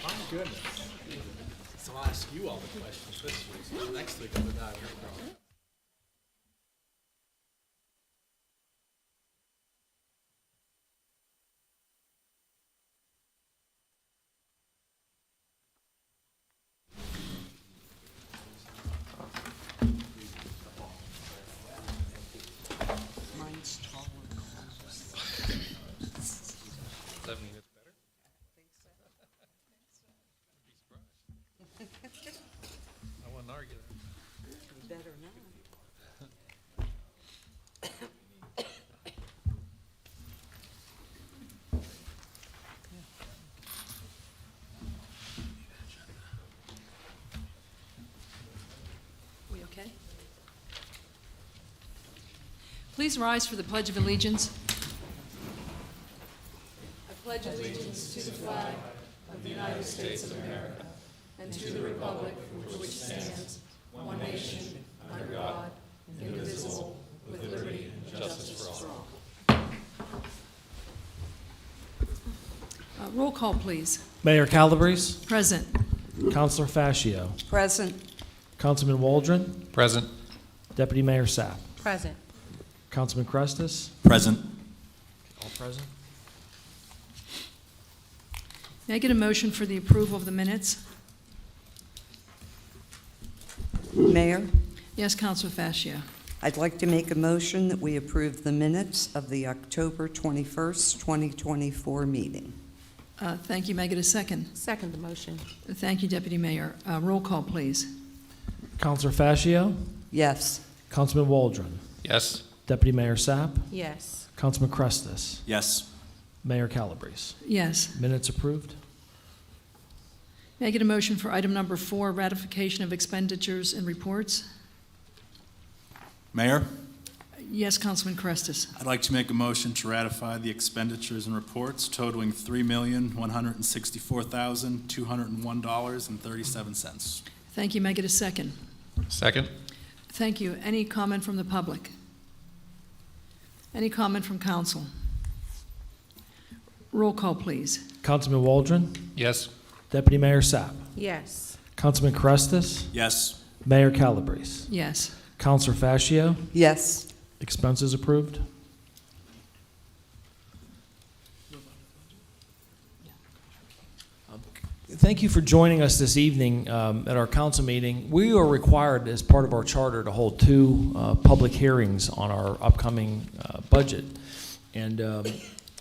My goodness. So I'll ask you all the questions this week. So next week I'll be out here. Mine's taller. 7 minutes better? I wouldn't argue that. Better not. We okay? Please rise for the Pledge of Allegiance. I pledge allegiance to the flag of the United States of America and to the republic for which it stands, one nation, under God, indivisible, with liberty and justice for all. Roll call, please. Mayor Calabrese, Present. Councilor Fascio, Present. Councilman Waldron, Present. Deputy Mayor Sapp, Present. Councilman Crestus, Present. all present. May I get a motion for the approval of the minutes? Mayor, Yes, Councilor Fascio. I'd like to make a motion that we approve the minutes of the October 21st, 2024 meeting. Thank you. May I get a second? Second the motion. Thank you, Deputy Mayor. Roll call, please. Councilor Fascio, Yes. Councilman Waldron, Yes. Deputy Mayor Sapp, Yes. Councilman Crestus, Yes. Mayor Calabrese. Yes. Minutes approved. May I get a motion for item number 4, ratification of expenditures and reports? Mayor, Yes, Councilman Crestus. I'd like to make a motion to ratify the expenditures and reports totaling $3,164,201.37. Thank you. May I get a second? Second. Thank you. Any comment from the public? Any comment from council? Roll call, please. Councilman Waldron, Yes. Deputy Mayor Sapp, Yes. Councilman Crestus, Yes. Mayor Calabrese. Yes. Councilor Fascio, Yes. expenses approved. Thank you for joining us this evening at our council meeting. We are required, as part of our charter, to hold 2 public hearings on our upcoming budget. And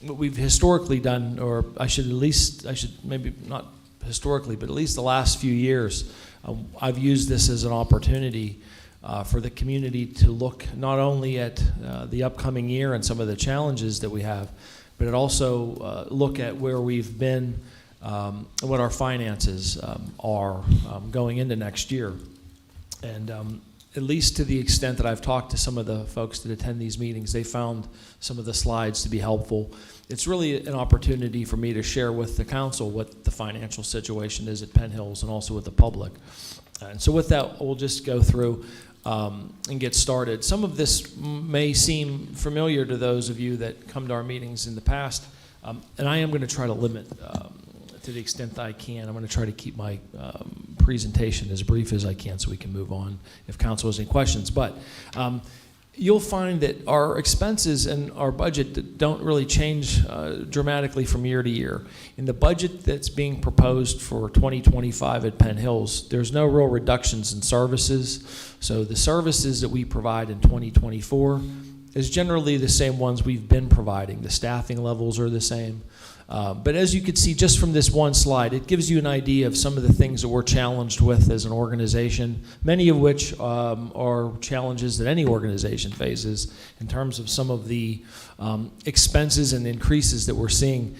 what we've historically done, or I should maybe not historically, but at least the last few years, I've used this as an opportunity for the community to look not only at the upcoming year and some of the challenges that we have, but it also look at where we've been, what our finances are going into next year. And at least to the extent that I've talked to some of the folks that attend these meetings, they found some of the slides to be helpful. It's really an opportunity for me to share with the council what the financial situation is at Penn Hills and also with the public. And so with that, we'll just go through and get started. Some of this may seem familiar to those of you that come to our meetings in the past, and I am going to try to limit to the extent that I can. I'm going to try to keep my presentation as brief as I can so we can move on if council has any questions. But you'll find that our expenses and our budget don't really change dramatically from year to year. In the budget that's being proposed for 2025 at Penn Hills, there's no real reductions in services. So the services that we provide in 2024 is generally the same ones we've been providing. The staffing levels are the same. But as you can see just from this one slide, it gives you an idea of some of the things that we're challenged with as an organization, many of which are challenges that any organization faces in terms of some of the expenses and increases that we're seeing.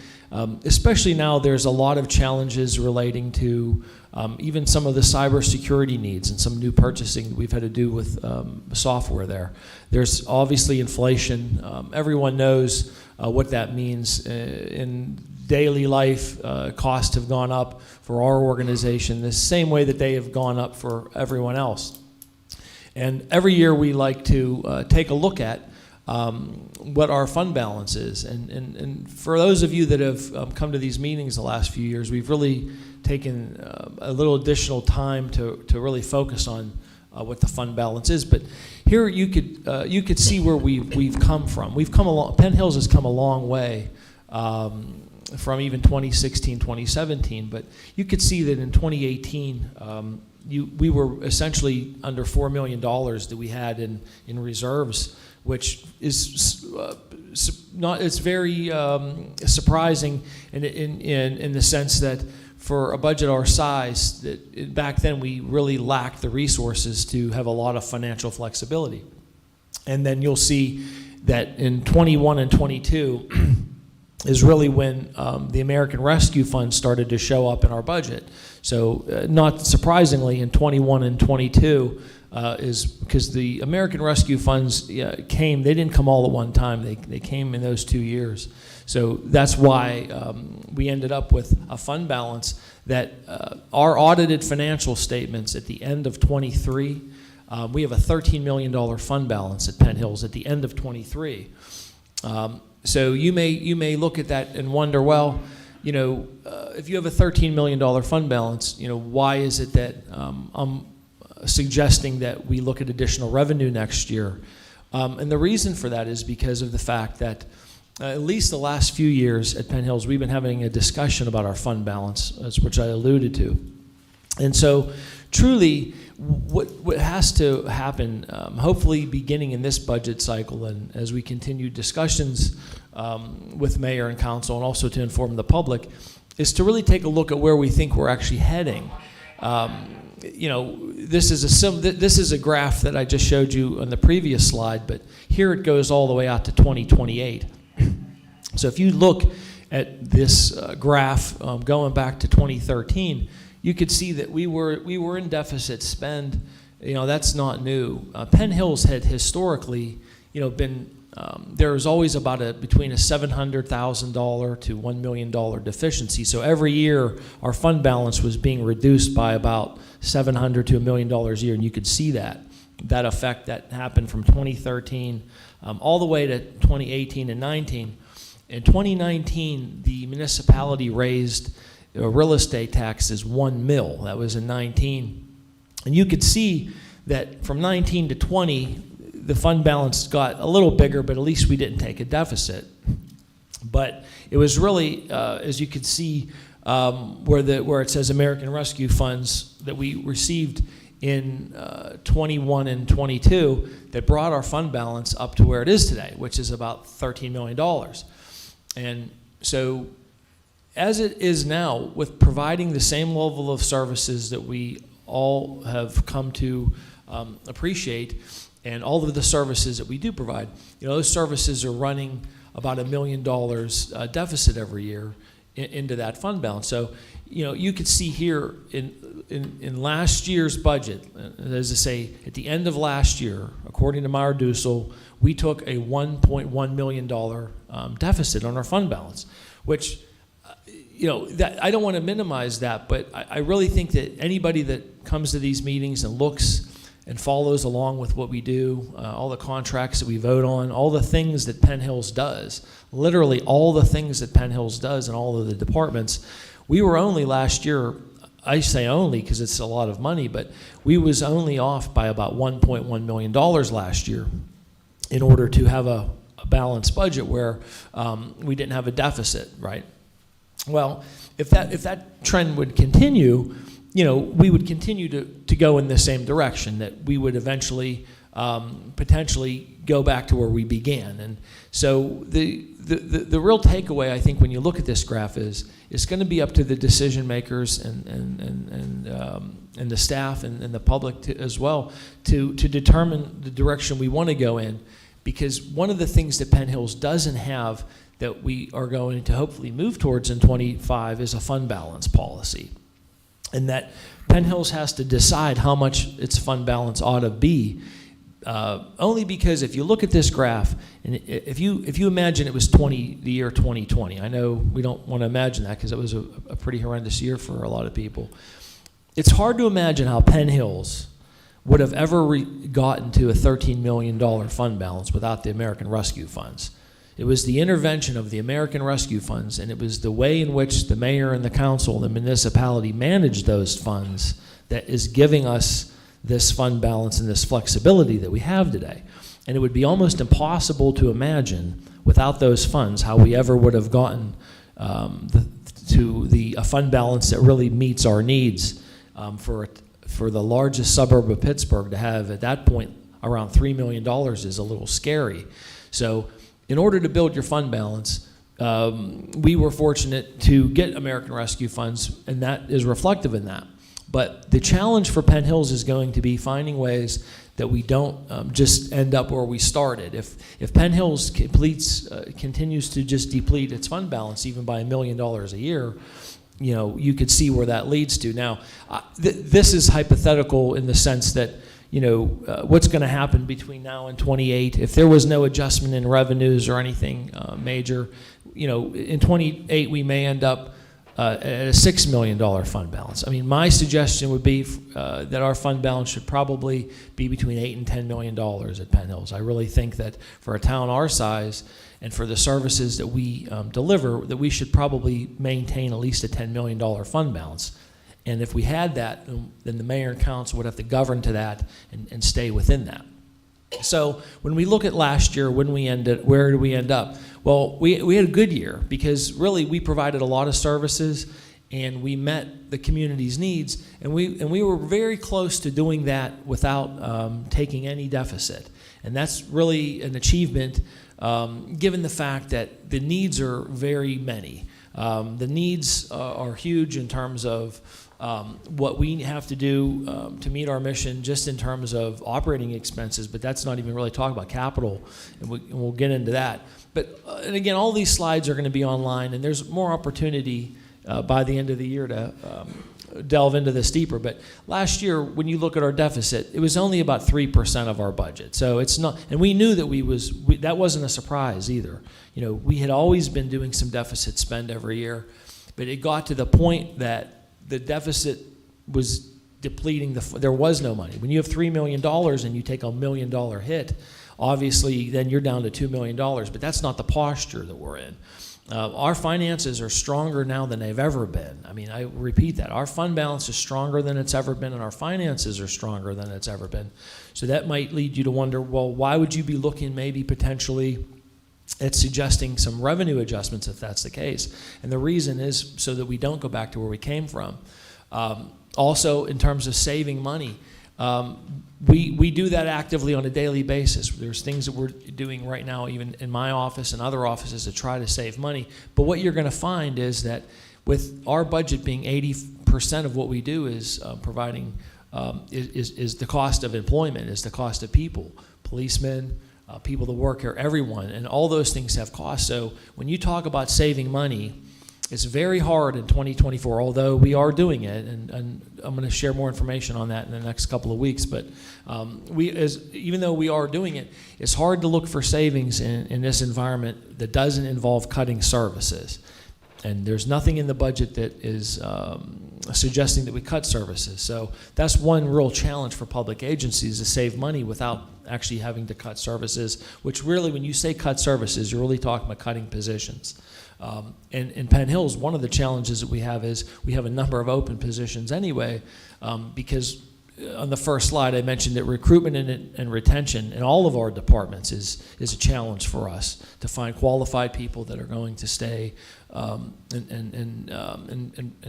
Especially now, there's a lot of challenges relating to even some of the cybersecurity needs and some new purchasing that we've had to do with software there. There's obviously inflation. Everyone knows what that means in daily life. Costs have gone up for our organization the same way that they have gone up for everyone else. And every year we like to take a look at what our fund balance is. And for those of you that have come to these meetings the last few years, we've really taken a little additional time to really focus on what the fund balance is. But here you could see where we've come from. We've come along. Penn Hills has come a long way from even 2016, 2017. But you could see that in 2018, we were essentially under $4 million that we had in reserves, which is not. It's very surprising in the sense that for a budget our size, that back then we really lacked the resources to have a lot of financial flexibility. And then you'll see that in 21 and 22 is really when the American Rescue Fund started to show up in our budget. So not surprisingly, in 21 and 22 is because the American Rescue Funds came, they didn't come all at one time, they came in those 2 years. So that's why we ended up with a fund balance that our audited financial statements at the end of 23, we have a $13 million fund balance at Penn Hills at the end of 23. So you may look at that and wonder, well, if you have a $13 million fund balance, why is it that I'm suggesting that we look at additional revenue next year? And the reason for that is because of the fact that at least the last few years at Penn Hills, we've been having a discussion about our fund balance, which I alluded to. And so truly, what has to happen, hopefully beginning in this budget cycle and as we continue discussions with mayor and council and also to inform the public, is to really take a look at where we think we're actually heading. This is a graph that I just showed you on the previous slide, but here it goes all the way out to 2028. So if you look at this graph going back to 2013, you could see that we were in deficit spend. That's not new. Penn Hills had historically, been there was always about between a $700,000 to $1 million deficiency. So every year our fund balance was being reduced by about $700,000 to $1 million a year, and you could see that effect that happened from 2013 all the way to 2018 and 19. In 2019, the municipality raised real estate taxes $1 million. That was in 19. And you could see that from 19 to 20, the fund balance got a little bigger, but at least we didn't take a deficit. But it was really, as you could see, where it says American Rescue Funds that we received in 21 and 22 that brought our fund balance up to where it is today, which is about $13 million. And so as it is now, with providing the same level of services that we all have come to appreciate, and all of the services that we do provide, those services are running about $1 million deficit every year into that fund balance. So, you could see here in last year's budget, as I say, at the end of last year, according to Meyer Dussel, we took a $1.1 million deficit on our fund balance, which, that I don't want to minimize that, but I really think that anybody that comes to these meetings and looks and follows along with what we do, all the contracts that we vote on, all the things that Penn Hills does, literally all the things that Penn Hills does and all of the departments. We were only last year, I say only because it's a lot of money, but we was only off by about $1.1 million last year. in order to have a balanced budget where we didn't have a deficit, right? Well, if that trend would continue, we would continue to go in the same direction, that we would eventually potentially go back to where we began. And so the real takeaway, I think, when you look at this graph is it's going to be up to the decision makers and the staff and the public as well to determine the direction we want to go in. Because one of the things that Penn Hills doesn't have that we are going to hopefully move towards in 25 is a fund balance policy. And that Penn Hills has to decide how much its fund balance ought to be. Only because if you look at this graph, and if you imagine it was the year 2020, I know we don't want to imagine that because it was a pretty horrendous year for a lot of people. It's hard to imagine how Penn Hills would have ever gotten to a $13 million fund balance without the American Rescue Funds. It was the intervention of the American Rescue Funds, and it was the way in which the mayor and the council and the municipality managed those funds that is giving us this fund balance and this flexibility that we have today. And it would be almost impossible to imagine without those funds how we ever would have gotten to a fund balance that really meets our needs for the largest suburb of Pittsburgh to have at that point around $3 million is a little scary. So in order to build your fund balance, we were fortunate to get American Rescue Funds, and that is reflective in that. But the challenge for Penn Hills is going to be finding ways that we don't just end up where we started. If Penn Hills continues to just deplete its fund balance even by $1 million a year, you could see where that leads to. Now, this is hypothetical in the sense that, what's going to happen between now and 28. If there was no adjustment in revenues or anything major, in 28 we may end up at a $6 million fund balance. I mean, my suggestion would be that our fund balance should probably be between $8 and $10 million at Penn Hills. I really think that for a town our size and for the services that we deliver, that we should probably maintain at least a $10 million fund balance. And if we had that, then the mayor and council would have to govern to that and stay within that. So when we look at last year, where did we end up? Well, we had a good year because really we provided a lot of services and we met the community's needs, and we were very close to doing that without taking any deficit. And that's really an achievement given the fact that the needs are very many. The needs are huge in terms of what we have to do to meet our mission just in terms of operating expenses, but that's not even really talking about capital, and we'll get into that. But and again, all these slides are going to be online, and there's more opportunity by the end of the year to delve into this deeper. But last year, when you look at our deficit, it was only about 3% of our budget. So it's not, and we knew that that wasn't a surprise either. We had always been doing some deficit spend every year, but it got to the point that the deficit was depleting, there was no money. When you have $3 million and you take a $1 million hit, obviously then you're down to $2 million, but that's not the posture that we're in. Our finances are stronger now than they've ever been. I mean, I repeat that. Our fund balance is stronger than it's ever been, and our finances are stronger than it's ever been. So that might lead you to wonder, well, why would you be looking maybe potentially at suggesting some revenue adjustments if that's the case? And the reason is so that we don't go back to where we came from. Also, in terms of saving money, we do that actively on a daily basis. There's things that we're doing right now, even in my office and other offices, to try to save money. But what you're going to find is that with our budget being 80% of what we do is providing, is the cost of employment, is the cost of people, policemen, people that work here, everyone, and all those things have costs. So when you talk about saving money, it's very hard in 2024, although we are doing it, and I'm going to share more information on that in the next couple of weeks. But even though we are doing it, it's hard to look for savings in this environment that doesn't involve cutting services. And there's nothing in the budget that is suggesting that we cut services. So that's one real challenge for public agencies, to save money without actually having to cut services, which really, when you say cut services, you're really talking about cutting positions. And in Penn Hills, one of the challenges that we have is we have a number of open positions anyway, because on the first slide, I mentioned that recruitment and retention in all of our departments is a challenge for us to find qualified people that are going to stay and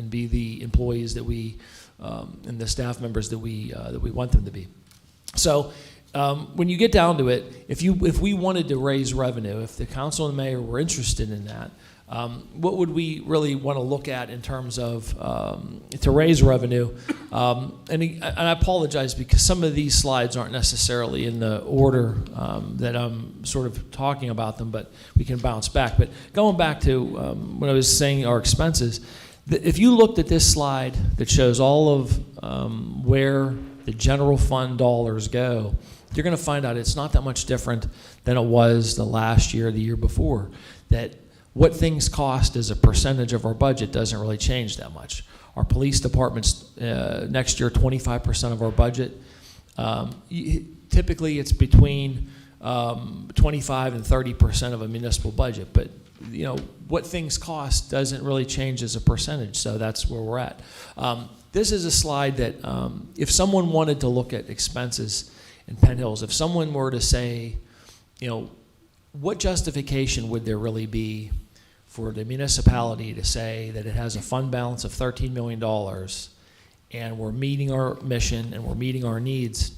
be the employees that we and the staff members that we want them to be. So when you get down to it, if we wanted to raise revenue, if the council and mayor were interested in that, what would we really want to look at in terms of to raise revenue? And I apologize because some of these slides aren't necessarily in the order that I'm sort of talking about them, but we can bounce back. But going back to when I was saying our expenses, if you looked at this slide that shows all of where the general fund dollars go, you're going to find out it's not that much different than it was the last year or the year before. That what things cost as a percentage of our budget doesn't really change that much. Our police department's next year 25% of our budget. Typically it's between 25 and 30% of a municipal budget, but you know what things cost doesn't really change as a percentage, so that's where we're at. This is a slide that if someone wanted to look at expenses in Penn Hills, if someone were to say, you know, what justification would there really be for the municipality to say that it has a fund balance of $13 million and we're meeting our mission and we're meeting our needs,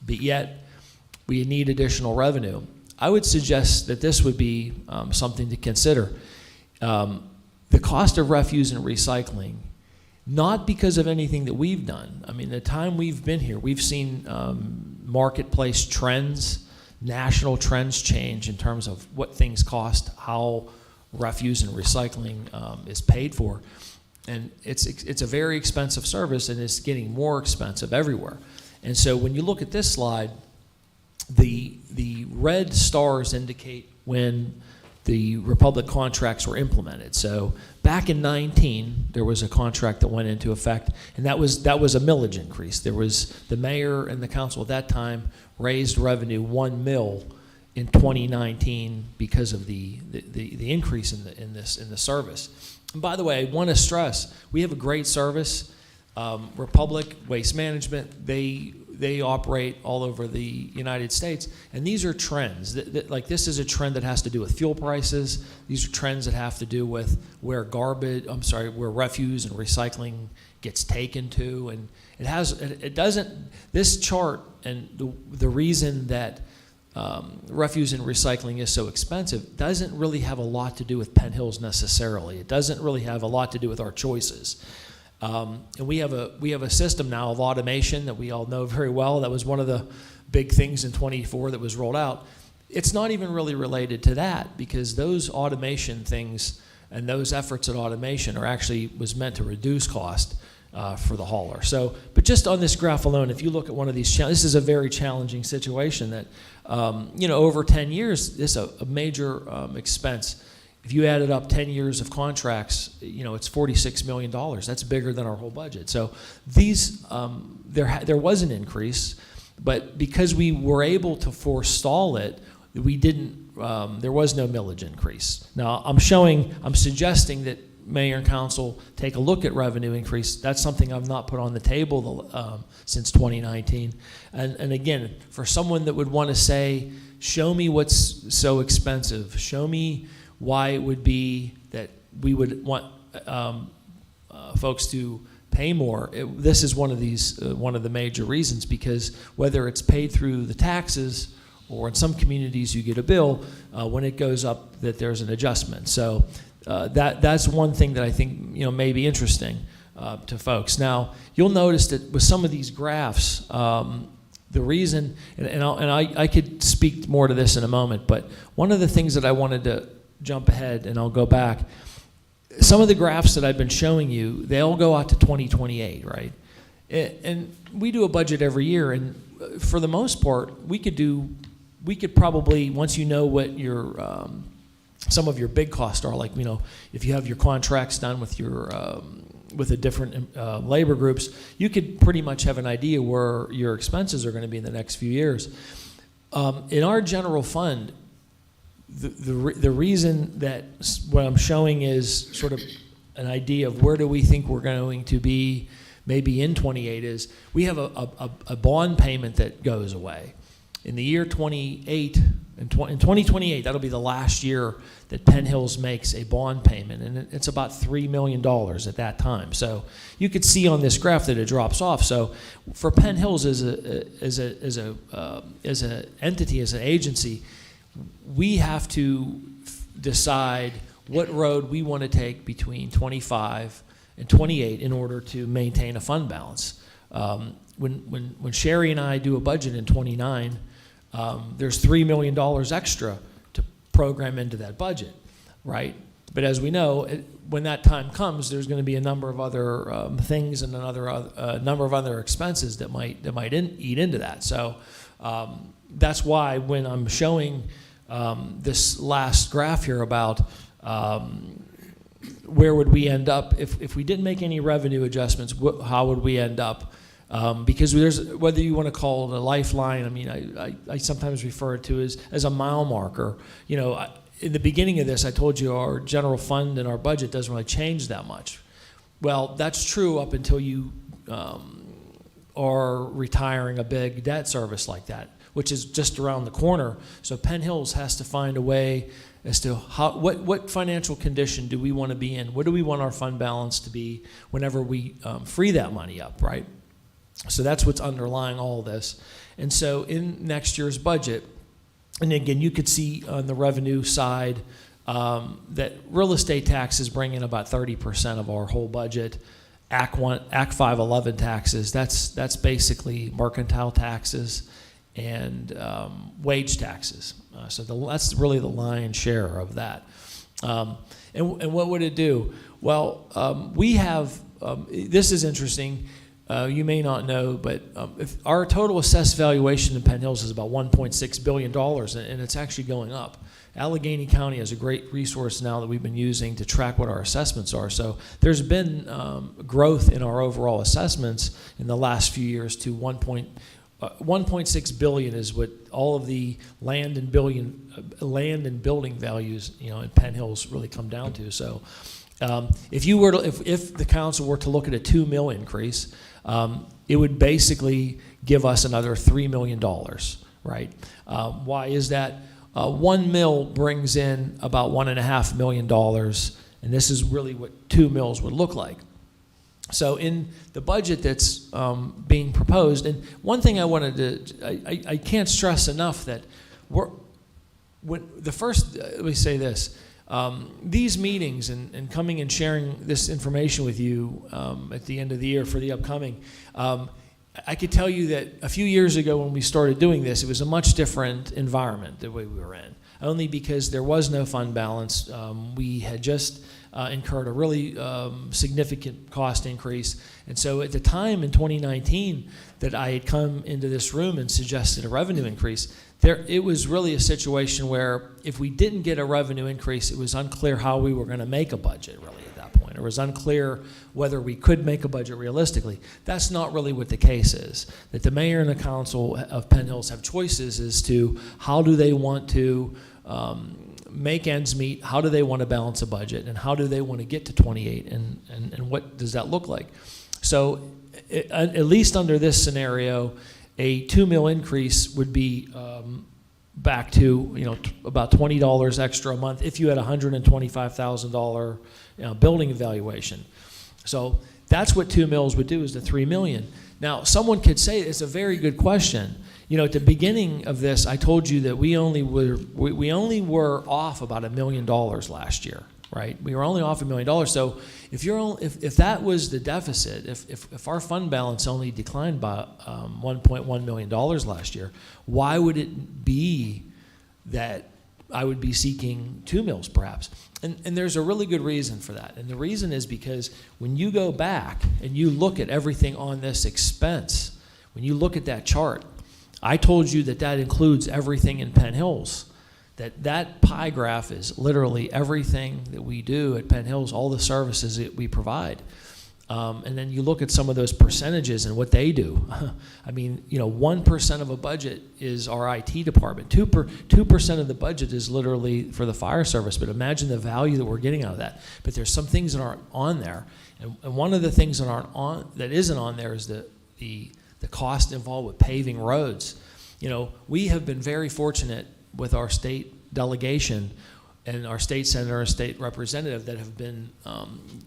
but yet we need additional revenue? I would suggest that this would be something to consider. The cost of refuse and recycling, not because of anything that we've done. I mean, the time we've been here, we've seen marketplace trends, national trends change in terms of what things cost, how refuse and recycling is paid for. And it's a very expensive service, and it's getting more expensive everywhere. And so when you look at this slide, the red stars indicate when the Republic contracts were implemented. So back in 19, there was a contract that went into effect, and that was a millage increase. There was the mayor and the council at that time raised revenue $1 million in 2019 because of the increase in the service. And by the way, I want to stress we have a great service. Republic Waste Management, they operate all over the United States, and these are trends. Like this is a trend that has to do with fuel prices. These are trends that have to do with where refuse and recycling gets taken to, and it doesn't. This chart and the reason that refuse and recycling is so expensive doesn't really have a lot to do with Penn Hills necessarily. It doesn't really have a lot to do with our choices. And we have a system now of automation that we all know very well. That was one of the big things in 24 that was rolled out. It's not even really related to that, because those automation things and those efforts at automation was meant to reduce cost for the hauler. So, but just on this graph alone, if you look at one of these, this is a very challenging situation that, over 10 years, this is a major expense. If you added up 10 years of contracts, it's $46 million. That's bigger than our whole budget. So these, there was an increase, but because we were able to forestall it, we didn't. There was no millage increase. Now I'm suggesting that mayor and council take a look at revenue increase. That's something I've not put on the table since 2019. And again, for someone that would want to say, show me what's so expensive, show me why it would be that we would want folks to pay more. This is one of the major reasons, because whether it's paid through the taxes or in some communities you get a bill, when it goes up that there's an adjustment. So that's one thing that I think may be interesting to folks. Now you'll notice that with some of these graphs, the reason, and I could speak more to this in a moment, but one of the things that I wanted to jump ahead, and I'll go back. Some of the graphs that I've been showing you, they all go out to 2028, right? And we do a budget every year, and for the most part, we could probably, once you know what your some of your big costs are, like if you have your contracts done with your with the different labor groups, you could pretty much have an idea where your expenses are going to be in the next few years. In our general fund, the reason that what I'm showing is sort of an idea of where do we think we're going to be maybe in 28 is we have a bond payment that goes away. In the year 28, in 2028, that'll be the last year that Penn Hills makes a bond payment, and it's about $3 million at that time. So you could see on this graph that it drops off. So for Penn Hills as an entity, as an agency, we have to decide what road we want to take between 25 and 28 in order to maintain a fund balance. When Sherry and I do a budget in 29, there's $3 million extra to program into that budget, right? But as we know, when that time comes, there's going to be a number of other things and a number of other expenses that might eat into that. So that's why when I'm showing this last graph here about where would we end up if we didn't make any revenue adjustments, how would we end up? Because there's, whether you want to call it a lifeline, I mean, I sometimes refer to it as a mile marker. You know, in the beginning of this, I told you our general fund and our budget doesn't really change that much. Well, that's true up until you are retiring a big debt service like that, which is just around the corner. So Penn Hills has to find a way as to what financial condition do we want to be in? What do we want our fund balance to be whenever we free that money up, right? So that's what's underlying all this. And so in next year's budget, and again, you could see on the revenue side that real estate taxes bring in about 30% of our whole budget. Act 511 taxes, that's basically mercantile taxes and wage taxes. So that's really the lion's share of that. And what would it do? Well, we have, this is interesting. You may not know, but if our total assessed valuation in Penn Hills is about $1.6 billion, and it's actually going up. Allegheny County has a great resource now that we've been using to track what our assessments are. So there's been growth in our overall assessments in the last few years to 1.6 billion is what all of the land and building values, you know, in Penn Hills really come down to. So if the council were to look at a 2 mil increase, it would basically give us another $3 million, right? Why is that? 1 mil brings in about $1.5 million, and this is really what 2 mils would look like. So in the budget that's being proposed, and one thing I wanted to, I can't stress enough that let me say this, these meetings and coming and sharing this information with you at the end of the year for the upcoming, I could tell you that a few years ago when we started doing this, it was a much different environment the way we were in, only because there was no fund balance. We had just incurred a really significant cost increase. And so at the time in 2019 that I had come into this room and suggested a revenue increase, it was really a situation where if we didn't get a revenue increase, it was unclear how we were going to make a budget really at that point. It was unclear whether we could make a budget realistically. That's not really what the case is. That the mayor and the council of Penn Hills have choices as to how do they want to make ends meet, how do they want to balance a budget, and how do they want to get to 28, and what does that look like? So at least under this scenario, a 2 mil increase would be back to about $20 extra a month if you had a $125,000 building evaluation. So that's what 2 mils would do, is the $3 million. Now someone could say it's a very good question. You know, at the beginning of this, I told you that we only were off about $1 million last year, right? We were only off $1 million. So if that was the deficit, if our fund balance only declined by $1.1 million last year, why would it be that I would be seeking 2 mils perhaps? And there's a really good reason for that. And the reason is because when you go back and you look at everything on this expense, when you look at that chart, I told you that includes everything in Penn Hills. That pie graph is literally everything that we do at Penn Hills, all the services that we provide. And then you look at some of those percentages and what they do. I mean, 1% of a budget is our IT department. 2% of the budget is literally for the fire service. But imagine the value that we're getting out of that. But there's some things that aren't on there, and one of the things that isn't on there is the cost involved with paving roads. We have been very fortunate with our state delegation and our state senator and state representative that have been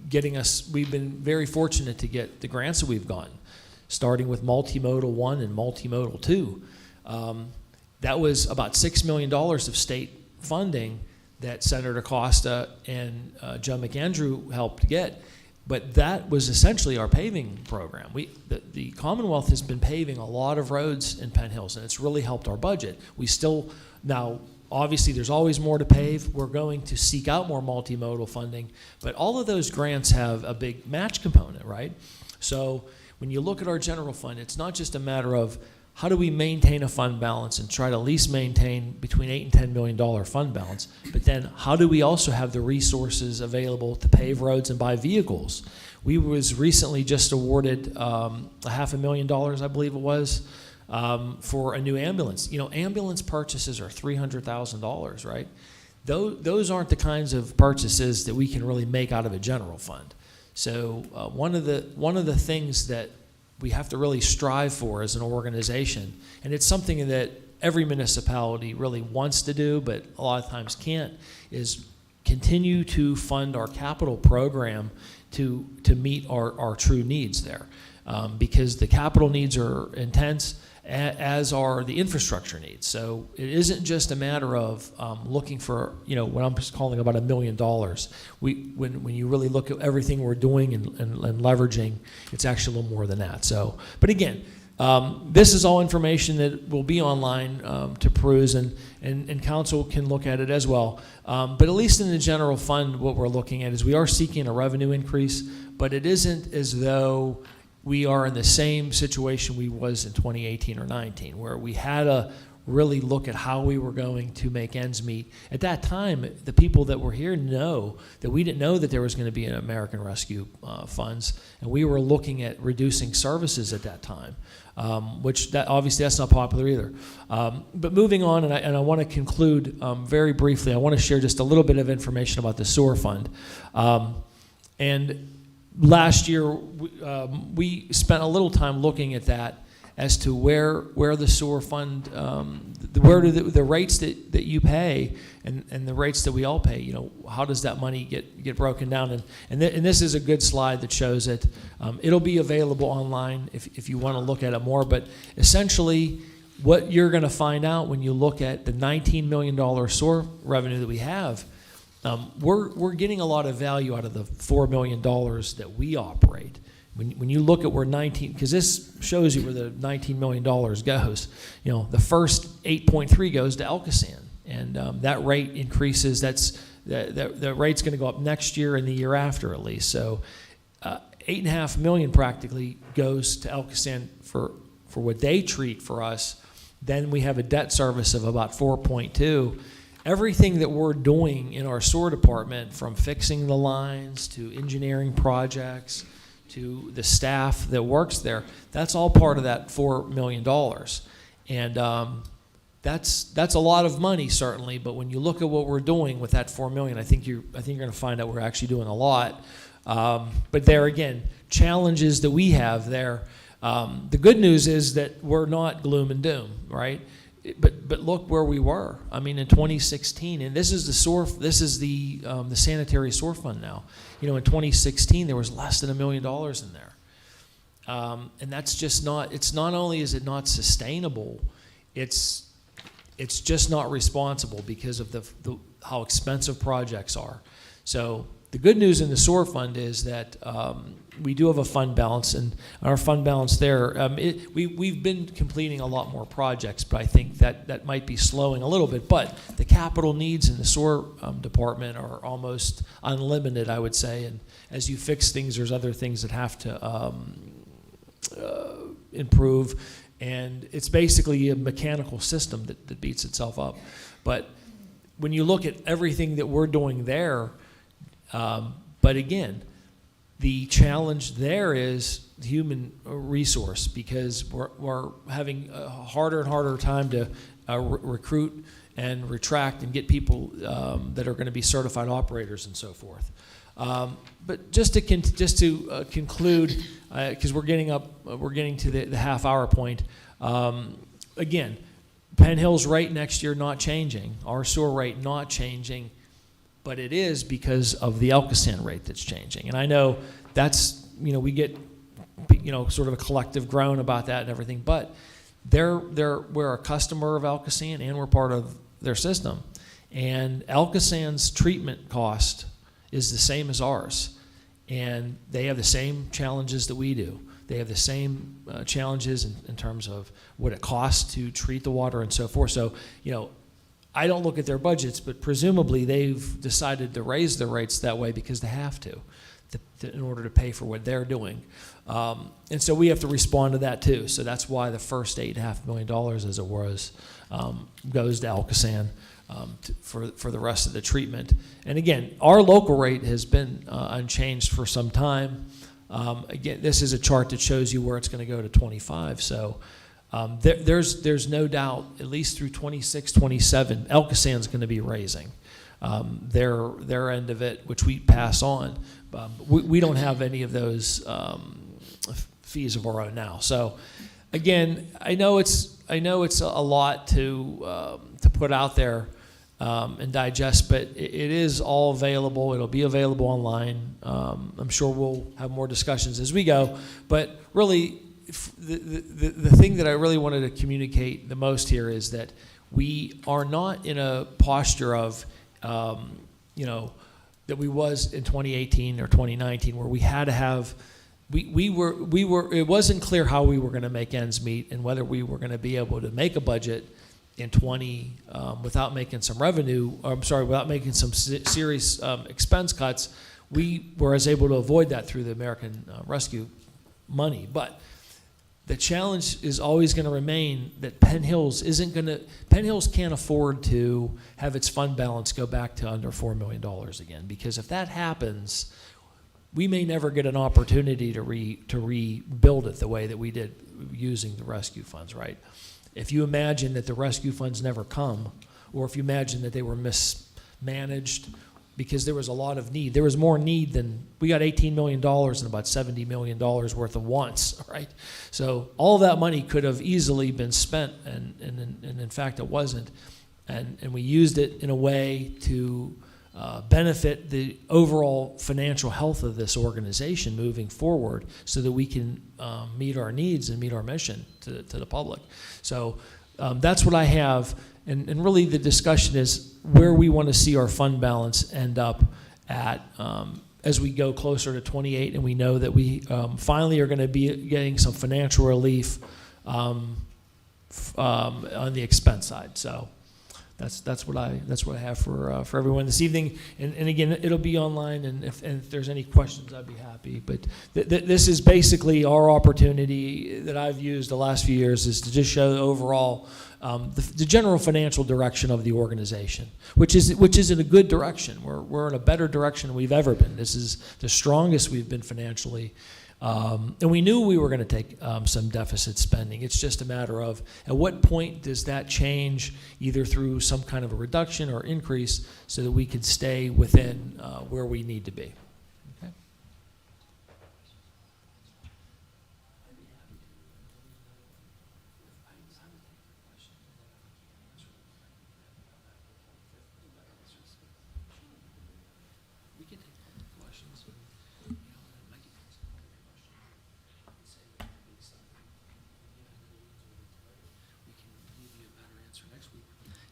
getting us. We've been very fortunate to get the grants that we've gotten, starting with Multimodal 1 and Multimodal 2. That was about $6 million of state funding that Senator Costa and Joe McAndrew helped get. But that was essentially our paving program. The Commonwealth has been paving a lot of roads in Penn Hills, and it's really helped our budget. We still, now, obviously, there's always more to pave. We're going to seek out more multimodal funding, but all of those grants have a big match component, right? So when you look at our general fund, it's not just a matter of how do we maintain a fund balance and try to at least maintain between $8 and $10 million fund balance, but then how do we also have the resources available to pave roads and buy vehicles? We was recently just awarded $500,000, I believe it was, for a new ambulance. Ambulance purchases are $300,000, right? Those aren't the kinds of purchases that we can really make out of a general fund. So one of the things that we have to really strive for as an organization, and it's something that every municipality really wants to do, but a lot of times can't, is continue to fund our capital program to meet our true needs there. Because the capital needs are intense, as are the infrastructure needs. So it isn't just a matter of looking for, what I'm just calling about $1 million. When you really look at everything we're doing and leveraging, it's actually a little more than that. So, but again, this is all information that will be online to peruse, and council can look at it as well. But at least in the general fund, what we're looking at is we are seeking a revenue increase, but it isn't as though we are in the same situation we was in 2018 or 19, where we had to really look at how we were going to make ends meet. At that time, the people that were here know that we didn't know that there was going to be an American Rescue funds, and we were looking at reducing services at that time, which obviously that's not popular either. But moving on, and I want to conclude very briefly, I want to share just a little bit of information about the sewer fund. And last year, we spent a little time looking at that as to where the sewer fund, where do the rates that you pay and the rates that we all pay, how does that money get broken down? And this is a good slide that shows it. It'll be available online if you want to look at it more. But essentially, what you're going to find out when you look at the $19 million sewer revenue that we have, we're getting a lot of value out of the $4 million that we operate. When you look at where because this shows you where the $19 million goes. The first 8.3 goes to Elkasan, and that rate increases. The rate's going to go up next year and the year after at least. So $8.5 million practically goes to Elkasan for what they treat for us. Then we have a debt service of about 4.2. Everything that we're doing in our sewer department, from fixing the lines to engineering projects to the staff that works there, that's all part of that $4 million. And that's a lot of money, certainly, but when you look at what we're doing with that $4 million, I think you're going to find out we're actually doing a lot. But there again, challenges that we have there. The good news is that we're not gloom and doom, right? But look where we were. I mean, in 2016, and this is the sanitary sewer fund now. In 2016 there was less than $1 million in there, and that's just not. It's not only is it not sustainable, it's just not responsible because of how expensive projects are. So the good news in the sewer fund is that we do have a fund balance, and our fund balance there, we've been completing a lot more projects, but I think that might be slowing a little bit. But the capital needs in the sewer department are almost unlimited, I would say. And as you fix things, there's other things that have to improve. And it's basically a mechanical system that beats itself up. But when you look at everything that we're doing there, but again, The challenge there is human resource, because we're having a harder and harder time to recruit and retract and get people that are going to be certified operators and so forth. But just to conclude, because we're getting to the half-hour point. Again, Penn Hill's rate next year not changing, our sewer rate not changing, but it is because of the Elkasand rate that's changing. And I know that's, we get, sort of a collective groan about that and everything, but we're a customer of Elkasand and we're part of their system. And Elkasand's treatment cost is the same as ours. And they have the same challenges that we do. They have the same challenges in terms of what it costs to treat the water and so forth. So, I don't look at their budgets, but presumably they've decided to raise their rates that way because they have to in order to pay for what they're doing. And so we have to respond to that too. So that's why the first $8.5 million, as it was, goes to Elkasand for the rest of the treatment. And again, our local rate has been unchanged for some time. Again, this is a chart that shows you where it's going to go to 25. So there's no doubt, at least through 26, 27, Elkasand's going to be raising their end of it, which we pass on. We don't have any of those fees of our own now. So again, I know it's a lot to put out there and digest, but it is all available. It'll be available online. I'm sure we'll have more discussions as we go. But really, the thing that I really wanted to communicate the most here is that we are not in a posture of, that we was in 2018 or 2019, where we had to have, we were. It wasn't clear how we were going to make ends meet and whether we were going to be able to make a budget in 20 without making some revenue. Without making some serious expense cuts. We were able to avoid that through the American Rescue money, but the challenge is always going to remain that Penn Hills can't afford to have its fund balance go back to under $4 million again, because if that happens, we may never get an opportunity to rebuild it the way that we did using the rescue funds, right? If you imagine that the rescue funds never come, or if you imagine that they were mismanaged because there was a lot of need. There was more need than, we got $18 million and about $70 million worth of wants, right? So all that money could have easily been spent, and in fact it wasn't. And we used it in a way to benefit the overall financial health of this organization moving forward, so that we can meet our needs and meet our mission to the public. So that's what I have. And really the discussion is where we want to see our fund balance end up at as we go closer to 28, and we know that we finally are going to be getting some financial relief on the expense side. So that's what I have for everyone this evening. And again, it'll be online, and if there's any questions, I'd be happy. But this is basically our opportunity that I've used the last few years, is to just show the overall the general financial direction of the organization, which is in a good direction. We're in a better direction than we've ever been. This is the strongest we've been financially. And we knew we were going to take some deficit spending. It's just a matter of at what point does that change, either through some kind of a reduction or increase, so that we can stay within where we need to be. Okay.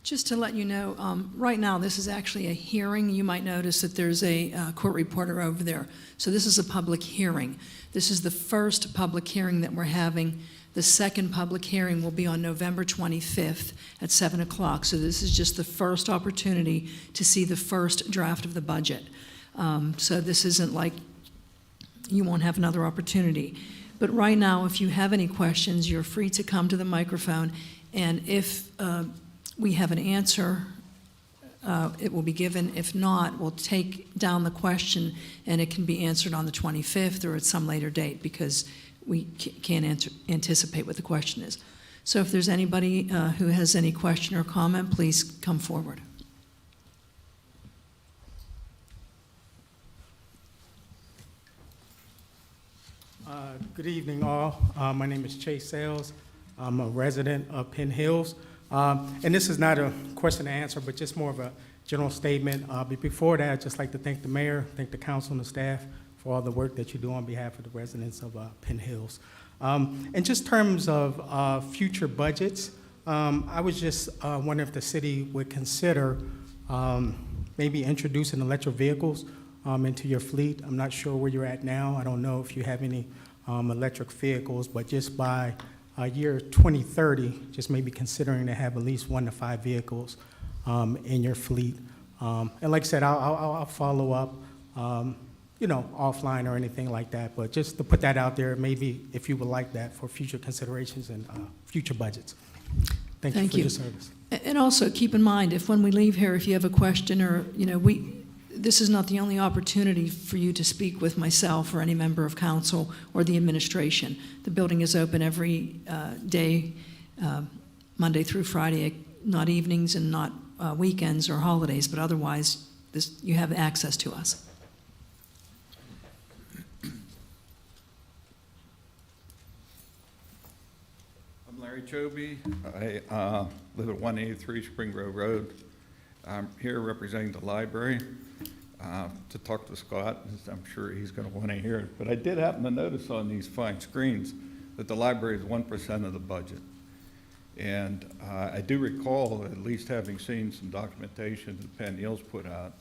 Just to let you know, right now this is actually a hearing. You might notice that there's a court reporter over there. So this is a public hearing. This is the first public hearing that we're having. The second public hearing will be on November 25th at 7 o'clock. So this is just the first opportunity to see the first draft of the budget. So this isn't like you won't have another opportunity. But right now, if you have any questions, you're free to come to the microphone. And if we have an answer it will be given. If not, we'll take down the question, and it can be answered on the 25th or at some later date, because we can't anticipate what the question is. So if there's anybody who has any question or comment, please come forward. Good evening, all. My name is Chase Sales. I'm a resident of Penn Hills. And this is not a question and answer, but just more of a general statement. But before that, I'd just like to thank the mayor, thank the council and the staff for all the work that you do on behalf of the residents of Penn Hills. In just terms of future budgets, I was just wondering if the city would consider maybe introducing electric vehicles into your fleet. I'm not sure where you're at now. I don't know if you have any electric vehicles, but just by year 2030, just maybe considering to have at least 1 to 5 vehicles in your fleet. And like I said, I'll follow up, offline or anything like that, but just to put that out there, maybe if you would like that for future considerations and future budgets. Thank you for your service. And also keep in mind, if when we leave here, if you have a question or, this is not the only opportunity for you to speak with myself or any member of council or the administration. The building is open every day, Monday through Friday, not evenings and not weekends or holidays, but otherwise you have access to us. I'm Larry Chobe. I live at 183 Spring Grove Road. I'm here representing the library to talk to Scott. I'm sure he's going to want to hear it. But I did happen to notice on these fine screens that the library is 1% of the budget. And I do recall at least having seen some documentation that Penn Hills put out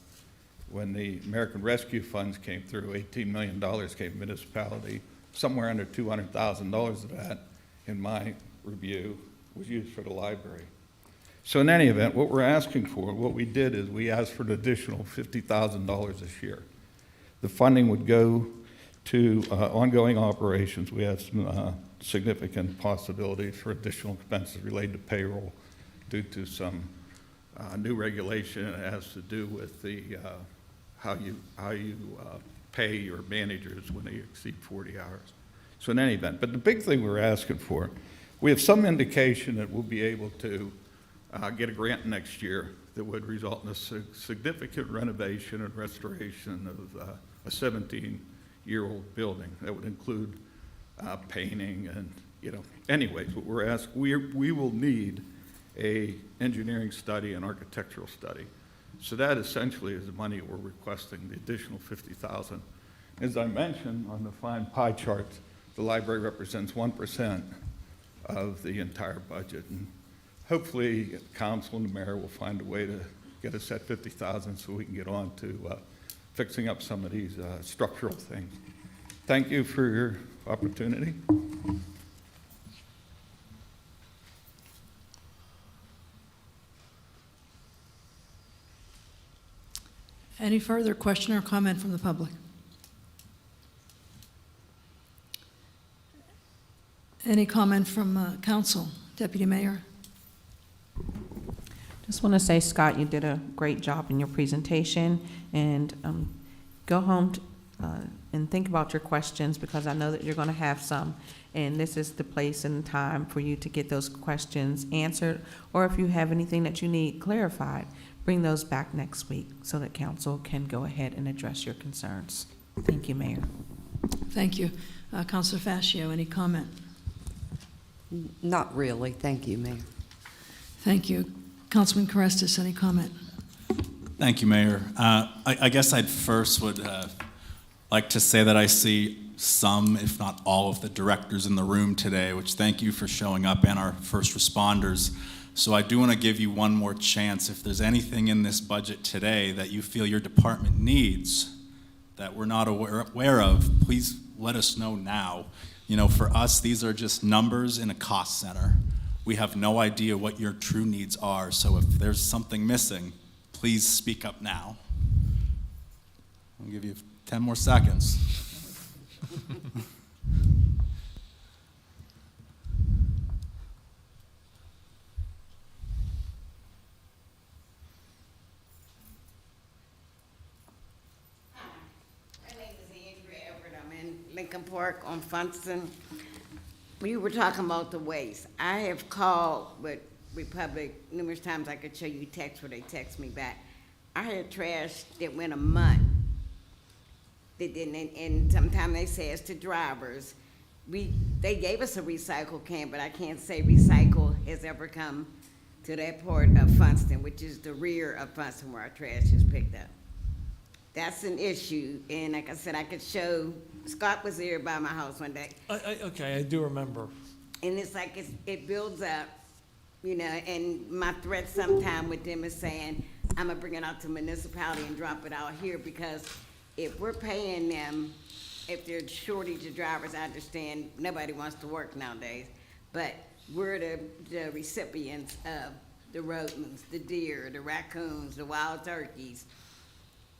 when the American Rescue Funds came through. $18 million came municipality. Somewhere under $200,000 of that, in my review, was used for the library. So in any event, what we're asking for, what we did is we asked for an additional $50,000 this year. The funding would go to ongoing operations. We have some significant possibilities for additional expenses related to payroll due to some new regulation that has to do with the how you pay your managers when they exceed 40 hours. So in any event, but the big thing we're asking for, we have some indication that we'll be able to get a grant next year that would result in a significant renovation and restoration of a 17-year-old building. That would include painting and, anyways, what we're asking, we will need a engineering study and architectural study. So that essentially is the money we're requesting, the additional $50,000. As I mentioned on the fine pie charts, the library represents 1% of the entire budget. And hopefully, council and the mayor will find a way to get us that $50,000 so we can get on to fixing up some of these structural things. Thank you for your opportunity. Any further question or comment from the public? Any comment from council? Deputy Mayor? Just want to say, Scott, you did a great job in your presentation, and go home and think about your questions, because I know that you're going to have some, and this is the place and time for you to get those questions answered, or if you have anything that you need clarified, bring those back next week so that council can go ahead and address your concerns. Thank you, Mayor. Thank you. Councilor Fascio, any comment? Not really. Thank you, Mayor. Thank you. Councilman Karestas, any comment? Thank you, Mayor. I guess I'd first would like to say that I see some, if not all, of the directors in the room today, which thank you for showing up, and our first responders. So I do want to give you one more chance. If there's anything in this budget today that you feel your department needs that we're not aware of, please let us know now. For us, these are just numbers in a cost center. We have no idea what your true needs are, so if there's something missing, please speak up now. I'll give you 10 more seconds. Lincoln Park on Funston. We were talking about the waste. I have called with Republic numerous times. I could show you texts where they text me back. I had trash that went a month. They didn't, and sometimes they say it's to drivers. They gave us a recycle can, but I can't say recycle has ever come to that part of Funston, which is the rear of Funston where our trash is picked up. That's an issue, and like I said, I could show, Scott was there by my house one day, Okay, I do remember. and it's like it builds up, you know, and my threat sometime with them is saying, I'm gonna bring it out to municipality and drop it out here, because if we're paying them, if there's shortage of drivers, I understand nobody wants to work nowadays, but we're the recipients of the rodents, the deer, the raccoons, the wild turkeys,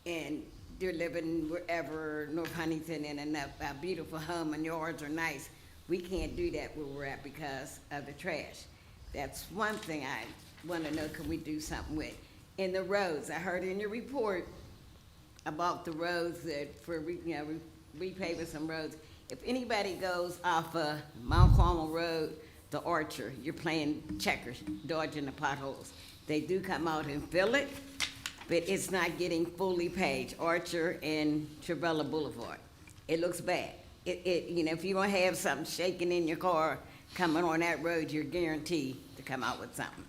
and they're living wherever, North Huntington, in a beautiful home, and yards are nice. We can't do that where we're at because of the trash. That's one thing I want to know, can we do something with? In the roads, I heard in your report about the roads that repaving some roads. If anybody goes off of Mount Carmel Road to Archer, you're playing checkers, dodging the potholes. They do come out and fill it, but it's not getting fully paved, Archer and Trevella Boulevard. It looks bad. If you don't have something shaking in your car coming on that road, you're guaranteed to come out with something.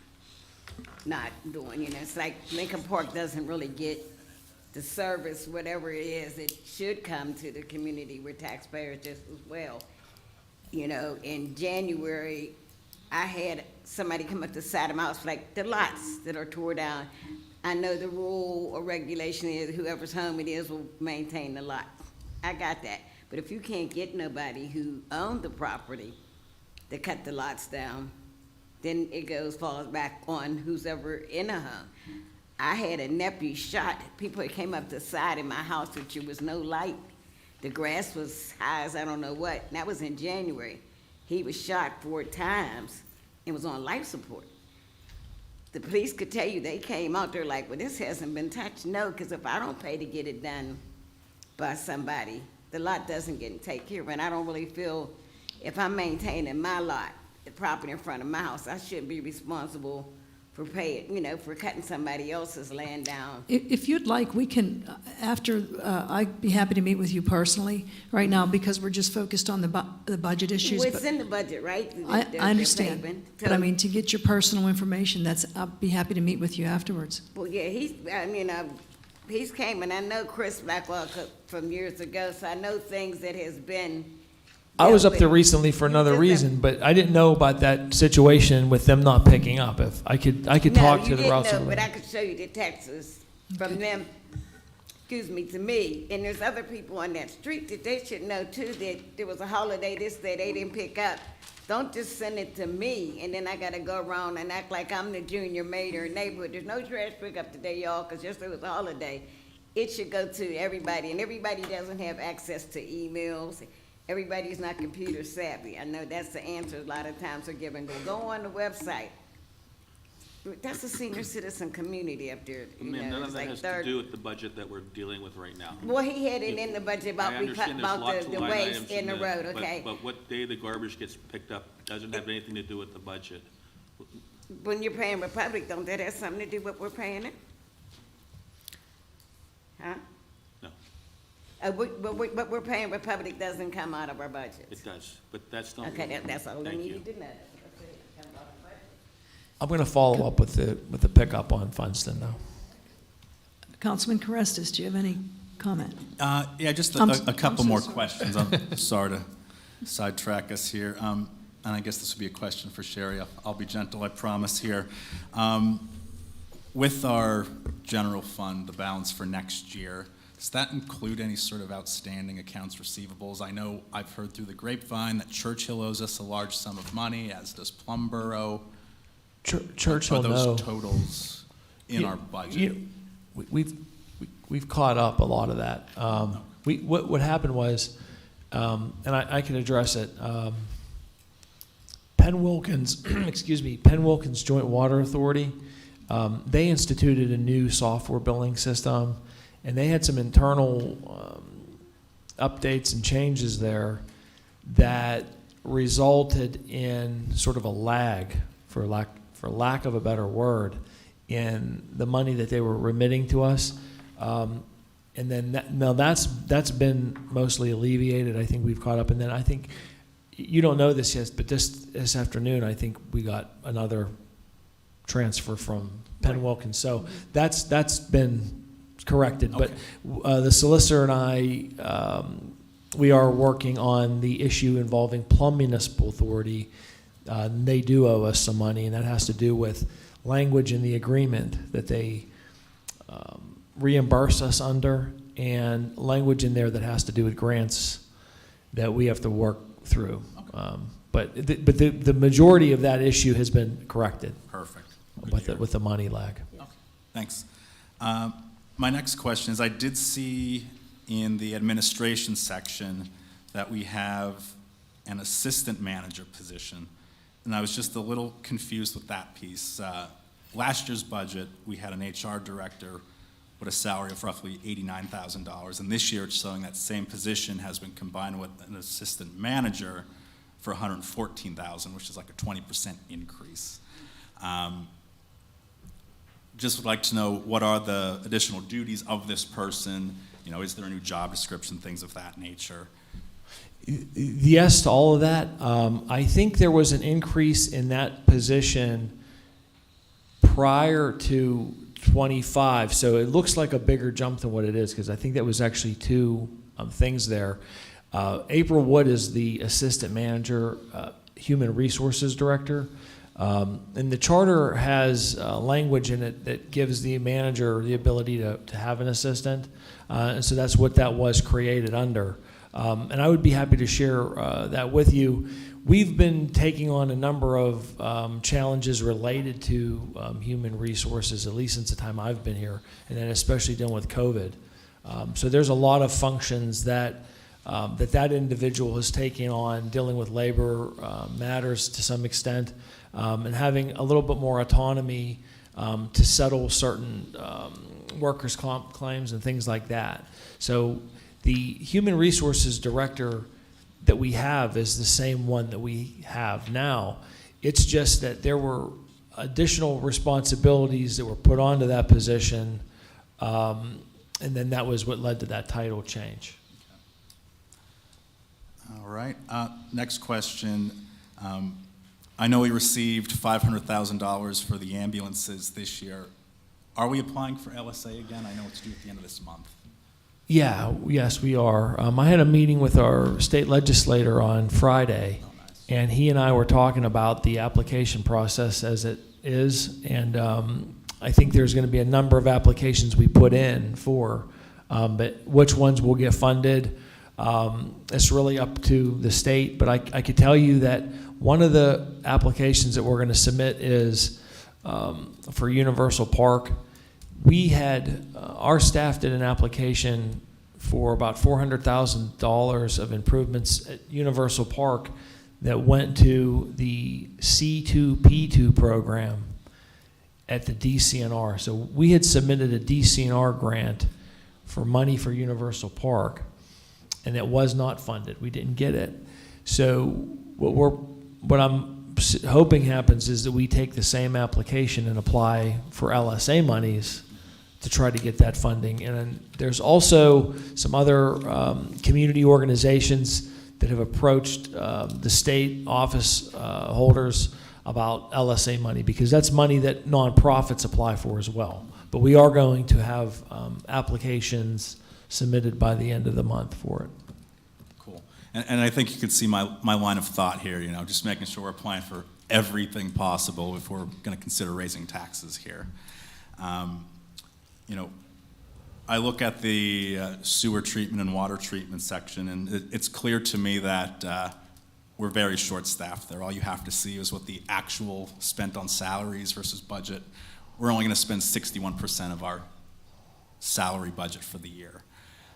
Not doing, it's like Lincoln Park doesn't really get the service, whatever it is, it should come to the community. We're taxpayers just as well. In January, I had somebody come up the side of my house, like the lots that are tore down. I know the rule or regulation is whoever's home it is will maintain the lot. I got that. But if you can't get nobody who owned the property to cut the lots down, then it falls back on who's ever in a home. I had a nephew shot. People came up the side of my house, which there was no light. The grass was high as I don't know what. And that was in January. He was shot 4 times and was on life support. The police could tell you, they came out there like, well, this hasn't been touched. No, because if I don't pay to get it done by somebody, the lot doesn't get taken care of. And I don't really feel, if I'm maintaining my lot, the property in front of my house, I shouldn't be responsible for paying, for cutting somebody else's land down. If you'd like, we can, I'd be happy to meet with you personally right now, because we're just focused on the budget issues. Well, but it's in the budget, right? I The understand, paving. but I mean, to get your personal information, I'll be happy to meet with you afterwards. Well, yeah, he's came, and I know Chris Blackwell from years ago, so I know things that has been. I was up there recently for another reason, but I didn't know about that situation with them not picking up. If I could talk to the route No, supervisor. but I could show you the texts from them, to me. And there's other people on that street that they should know too, that there was a holiday this day they didn't pick up. Don't just send it to me, and then I gotta go around and act like I'm the junior maid or neighborhood. There's no trash pickup today, y'all, because yesterday was a holiday. It should go to everybody, and everybody doesn't have access to emails. Everybody's not computer savvy. I know that's the answer a lot of times are given. Go on the website. That's a senior citizen community up there. Ma'am, none of it's that like has third. to do with the budget that we're dealing with right now. Well, he had it in the budget about I understand there's lots of the line waste items in the road, okay? But what day the garbage gets picked up doesn't have anything to do with the budget. When you're paying Republic, don't that have something to do with what we're paying it? Huh? No, What we're paying Republic doesn't come out of our budget. it does, but that's not. Okay, that's all I Thank needed you. to know. I'm going to follow up with the pickup on Funston, though. Councilman Carestas, do you have any comment? Yeah, just I'm a couple so more sorry. questions. I'm sorry to sidetrack us here. And I guess this would be a question for Sherry. I'll be gentle, I promise here. With our general fund, the balance for next year, does that include any sort of outstanding accounts receivables? I know I've heard through the grapevine that Churchill owes us a large sum of money, as does Plumborough. Churchill, Are those no. totals in our budget? We've caught up a lot of that. What happened was, and I can address it. Penn Wilkins, Penn Wilkins Joint Water Authority, they instituted a new software billing system, and they had some internal updates and changes there that resulted in sort of a lag, for lack of a better word, in the money that they were remitting to us. And then that's been mostly alleviated. I think we've caught up. And then I think, you don't know this yet, but this afternoon, I think we got another transfer from Penn Wilkins. So that's been corrected. Okay. But the solicitor and I, we are working on the issue involving Plum Municipal Authority. They do owe us some money, and that has to do with language in the agreement that they reimburse us under, and language in there that has to do with grants that we have to work through. Okay. But the majority of that issue has been corrected. Perfect. Good to hear. With the money lag. Okay, thanks. My next question is, I did see in the administration section that we have an assistant manager position, and I was just a little confused with that piece. Last year's budget, we had an HR director with a salary of roughly $89,000, and this year it's showing that same position has been combined with an assistant manager for $114,000, which is like a 20% increase. Just would like to know, what are the additional duties of this person? You know, is there a new job description, things of that nature? Yes to all of that. I think there was an increase in that position prior to 25, so it looks like a bigger jump than what it is, because I think that was actually two things there. April Wood is the assistant manager, human resources director, and the charter has language in it that gives the manager the ability to have an assistant, and so that's what that was created under. And I would be happy to share that with you. We've been taking on a number of challenges related to human resources, at least since the time I've been here, and then especially dealing with COVID. So there's a lot of functions that that individual is taking on, dealing with labor matters to some extent, and having a little bit more autonomy to settle certain workers' comp claims and things like that. So the human resources director that we have is the same one that we have now. It's just that there were additional responsibilities that were put onto that position, and then that was what led to that title change. All right. Next question. I know we received $500,000 for the ambulances this year. Are we applying for LSA again? I know it's due at the end of this month. Yeah, yes, we are. I had a meeting with our state legislator on Friday, and he and I were talking about the application process as it is, and I think there's going to be a number of applications we put in for, but which ones will get funded, it's really up to the state. But I could tell you that one of the applications that we're going to submit is for Universal Park. We had, our staff did an application for about $400,000 of improvements at Universal Park that went to the C2P2 program at the DCNR. So we had submitted a DCNR grant for money for Universal Park, and it was not funded. We didn't get it. So what I'm hoping happens is that we take the same application and apply for LSA monies to try to get that funding. And then there's also some other community organizations that have approached the state office holders about LSA money, because that's money that nonprofits apply for as well. But we are going to have applications submitted by the end of the month for it. Cool. And I think you can see my line of thought here, you know, just making sure we're applying for everything possible if we're going to consider raising taxes here. You know, I look at the sewer treatment and water treatment section, and it's clear to me that we're very short-staffed there. All you have to see is what the actual spent on salaries versus budget. We're only going to spend 61% of our salary budget for the year.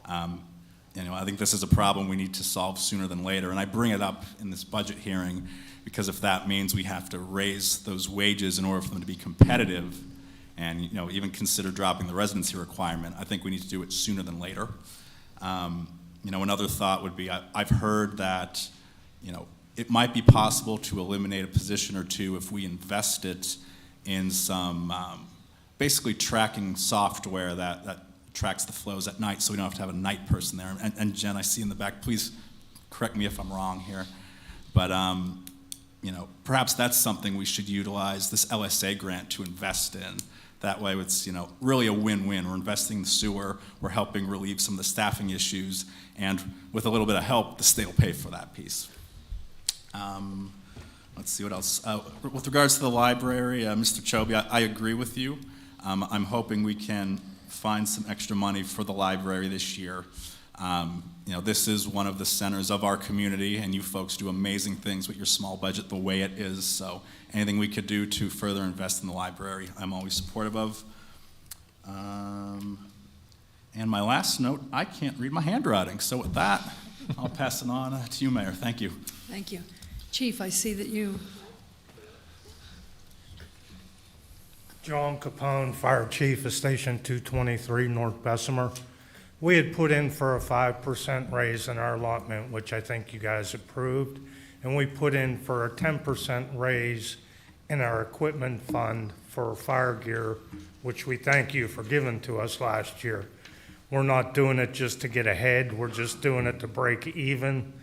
You know, I think this is a problem we need to solve sooner than later, and I bring it up in this budget hearing because if that means we have to raise those wages in order for them to be competitive, and even consider dropping the residency requirement, I think we need to do it sooner than later. Another thought would be, I've heard that, it might be possible to eliminate a position or two if we invest it in some basically tracking software that tracks the flows at night, so we don't have to have a night person there. And Jen, I see in the back, please correct me if I'm wrong here, but perhaps that's something we should utilize this LSA grant to invest in. That way it's really a win-win. We're investing in the sewer, we're helping relieve some of the staffing issues, and with a little bit of help, the state will pay for that piece. Let's see what else. With regards to the library, Mr. Chobe, I agree with you. I'm hoping we can find some extra money for the library this year. This is one of the centers of our community, and you folks do amazing things with your small budget the way it is. So anything we could do to further invest in the library, I'm always supportive of. And my last note, I can't read my handwriting. So with that, I'll pass it on to you, Mayor. Thank you. Thank you. Chief, I see that you, John Capone, Fire Chief of Station 223, North Bessemer. We had put in for a 5% raise in our allotment, which I think you guys approved, and we put in for a 10% raise in our equipment fund for fire gear, which we thank you for giving to us last year. We're not doing it just to get ahead, we're just doing it to break even.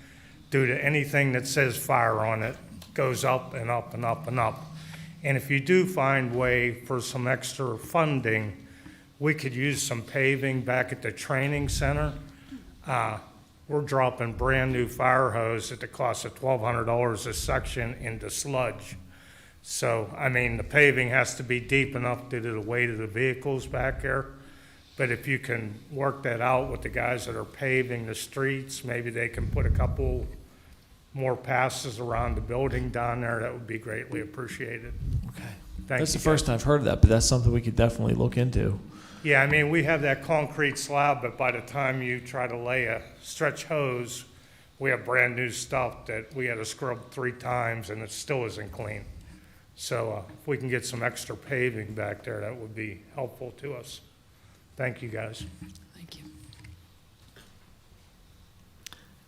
Due to anything that says fire on it, goes up and up and up and up. And if you do find way for some extra funding, we could use some paving back at the training center. We're dropping brand new fire hose at the cost of $1,200 a section into sludge. So, the paving has to be deep enough due to the weight of the vehicles back there. But if you can work that out with the guys that are paving the streets, maybe they can put a couple more passes around the building down there, that would be greatly appreciated. Okay. Thank That's you, the first I've heard of that, but that's something we could definitely look into. Yeah, we have that concrete slab, but by the time you try to lay a stretch hose, we have brand new stuff that we had to scrub 3 times and it still isn't clean. So if we can get some extra paving back there, that would be helpful to us. Thank you, guys. thank you.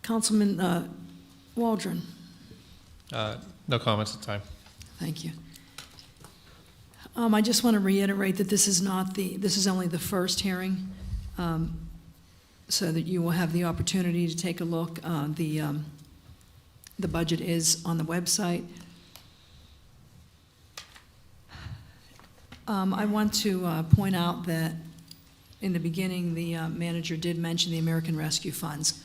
Councilman Waldron, No comments at the time. thank you. I just want to reiterate that this is only the first hearing, so that you will have the opportunity to take a look. The budget is on the website. I want to point out that in the beginning, the manager did mention the American Rescue Funds.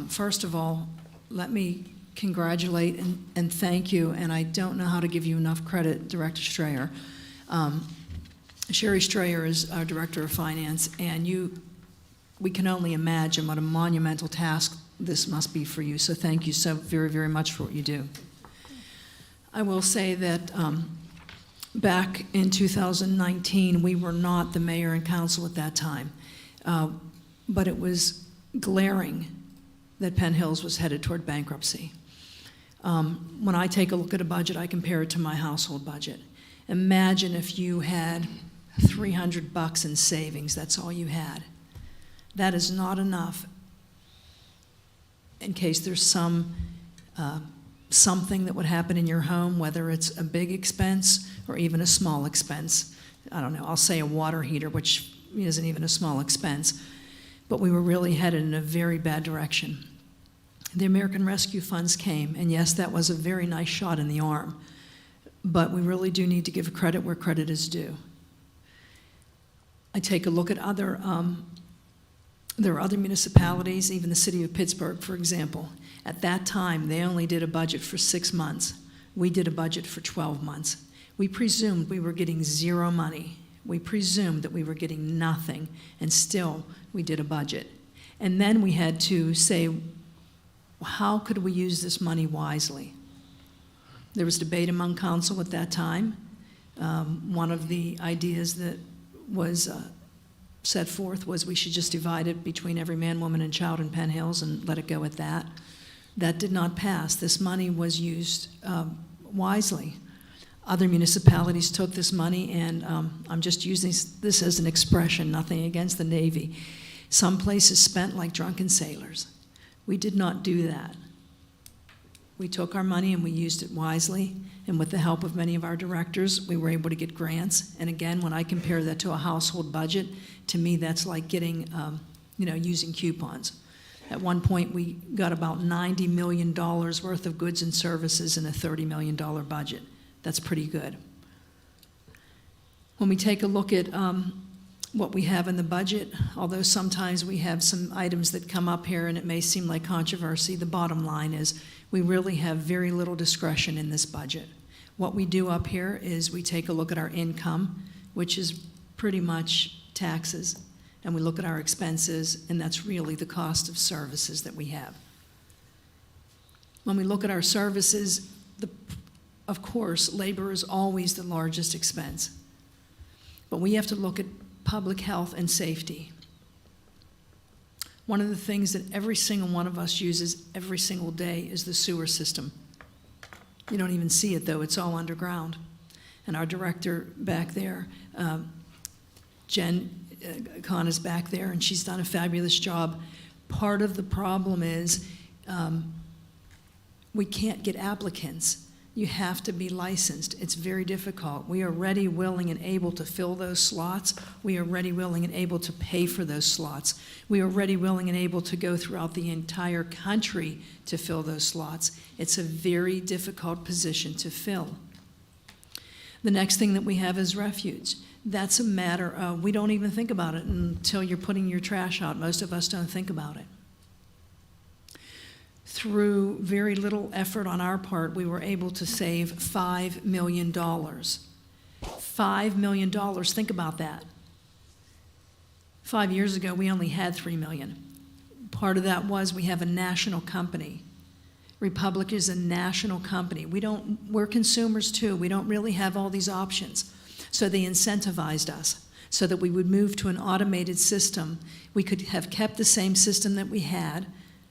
First of all, let me congratulate and thank you, and I don't know how to give you enough credit, Director Strayer. Sherry Strayer is our Director of Finance, and we can only imagine what a monumental task this must be for you, so thank you so very, very much for what you do. I will say that back in 2019, we were not the mayor and council at that time, but it was glaring that Penn Hills was headed toward bankruptcy. When I take a look at a budget, I compare it to my household budget. Imagine if you had $300 in savings, that's all you had. That is not enough in case there's something that would happen in your home, whether it's a big expense or even a small expense. I don't know, I'll say a water heater, which isn't even a small expense. But we were really headed in a very bad direction. The American Rescue Funds came, and yes, that was a very nice shot in the arm, but we really do need to give credit where credit is due. I take a look at there are other municipalities, even the city of Pittsburgh, for example. At that time, they only did a budget for 6 months. We did a budget for 12 months. We presumed we were getting zero money. We presumed that we were getting nothing, and still we did a budget. And then we had to say, how could we use this money wisely? There was debate among council at that time. One of the ideas that was set forth was we should just divide it between every man, woman, and child in Penn Hills and let it go at that. That did not pass. This money was used wisely. Other municipalities took this money, and I'm just using this as an expression, nothing against the Navy, Some places spent like drunken sailors. We did not do that. We took our money and we used it wisely, and with the help of many of our directors, we were able to get grants. And again, when I compare that to a household budget, to me, that's like getting, using coupons. At one point, we got about $90 million worth of goods and services in a $30 million budget. That's pretty good. When we take a look at what we have in the budget, although sometimes we have some items that come up here and it may seem like controversy, the bottom line is we really have very little discretion in this budget. What we do up here is we take a look at our income, which is pretty much taxes, and we look at our expenses, and that's really the cost of services that we have. When we look at our services, of course, labor is always the largest expense. But we have to look at public health and safety. One of the things that every single one of us uses every single day is the sewer system. You don't even see it, though. It's all underground. And our director back there, Jen Kahn, is back there, and she's done a fabulous job. Part of the problem is we can't get applicants. You have to be licensed. It's very difficult. We are ready, willing, and able to fill those slots. We are ready, willing, and able to pay for those slots. We are ready, willing, and able to go throughout the entire country to fill those slots. It's a very difficult position to fill. The next thing that we have is refuge. That's a matter of, we don't even think about it until you're putting your trash out. Most of us don't think about it. Through very little effort on our part, we were able to save $5 million. $5 million, think about that. 5 years ago, we only had $3 million. Part of that was we have a national company. Republic is a national company. We're consumers too. We don't really have all these options. So they incentivized us so that we would move to an automated system. We could have kept the same system that we had,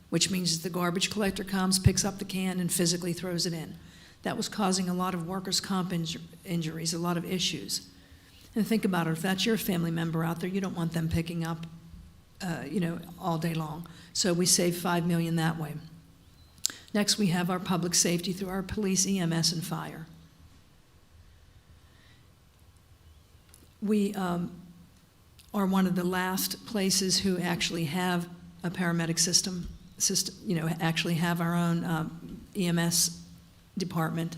which means the garbage collector comes, picks up the can, and physically throws it in. That was causing a lot of workers' comp injuries, a lot of issues. And think about it, if that's your family member out there, you don't want them picking up, all day long. So we save $5 million that way. Next, we have our public safety through our police, EMS, and fire. We are one of the last places who actually have a paramedic system, actually have our own EMS department.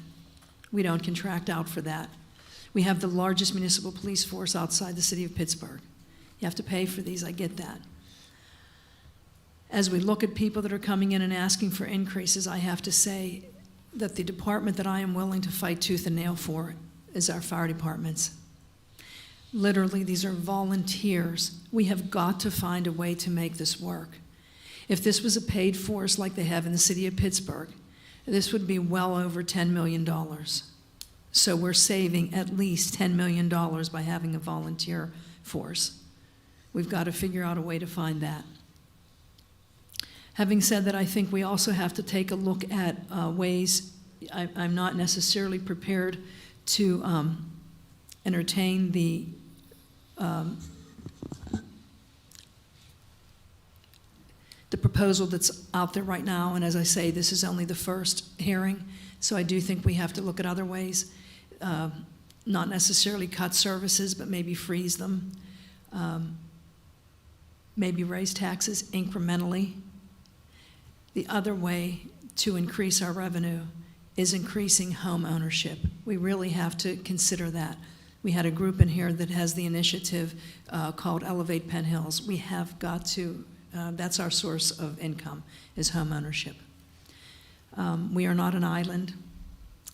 We don't contract out for that. We have the largest municipal police force outside the city of Pittsburgh. You have to pay for these, I get that. As we look at people that are coming in and asking for increases, I have to say that the department that I am willing to fight tooth and nail for is our fire departments. Literally, these are volunteers. We have got to find a way to make this work. If this was a paid force like they have in the city of Pittsburgh, this would be well over $10 million. So we're saving at least $10 million by having a volunteer force. We've got to figure out a way to find that. Having said that, I think we also have to take a look at ways. I'm not necessarily prepared to entertain the proposal that's out there right now, and as I say, this is only the first hearing, so I do think we have to look at other ways, not necessarily cut services, but maybe freeze them, maybe raise taxes incrementally. The other way to increase our revenue is increasing home ownership. We really have to consider that. We had a group in here that has the initiative called Elevate Penn Hills. We have got to, that's our source of income, is home ownership. We are not an island,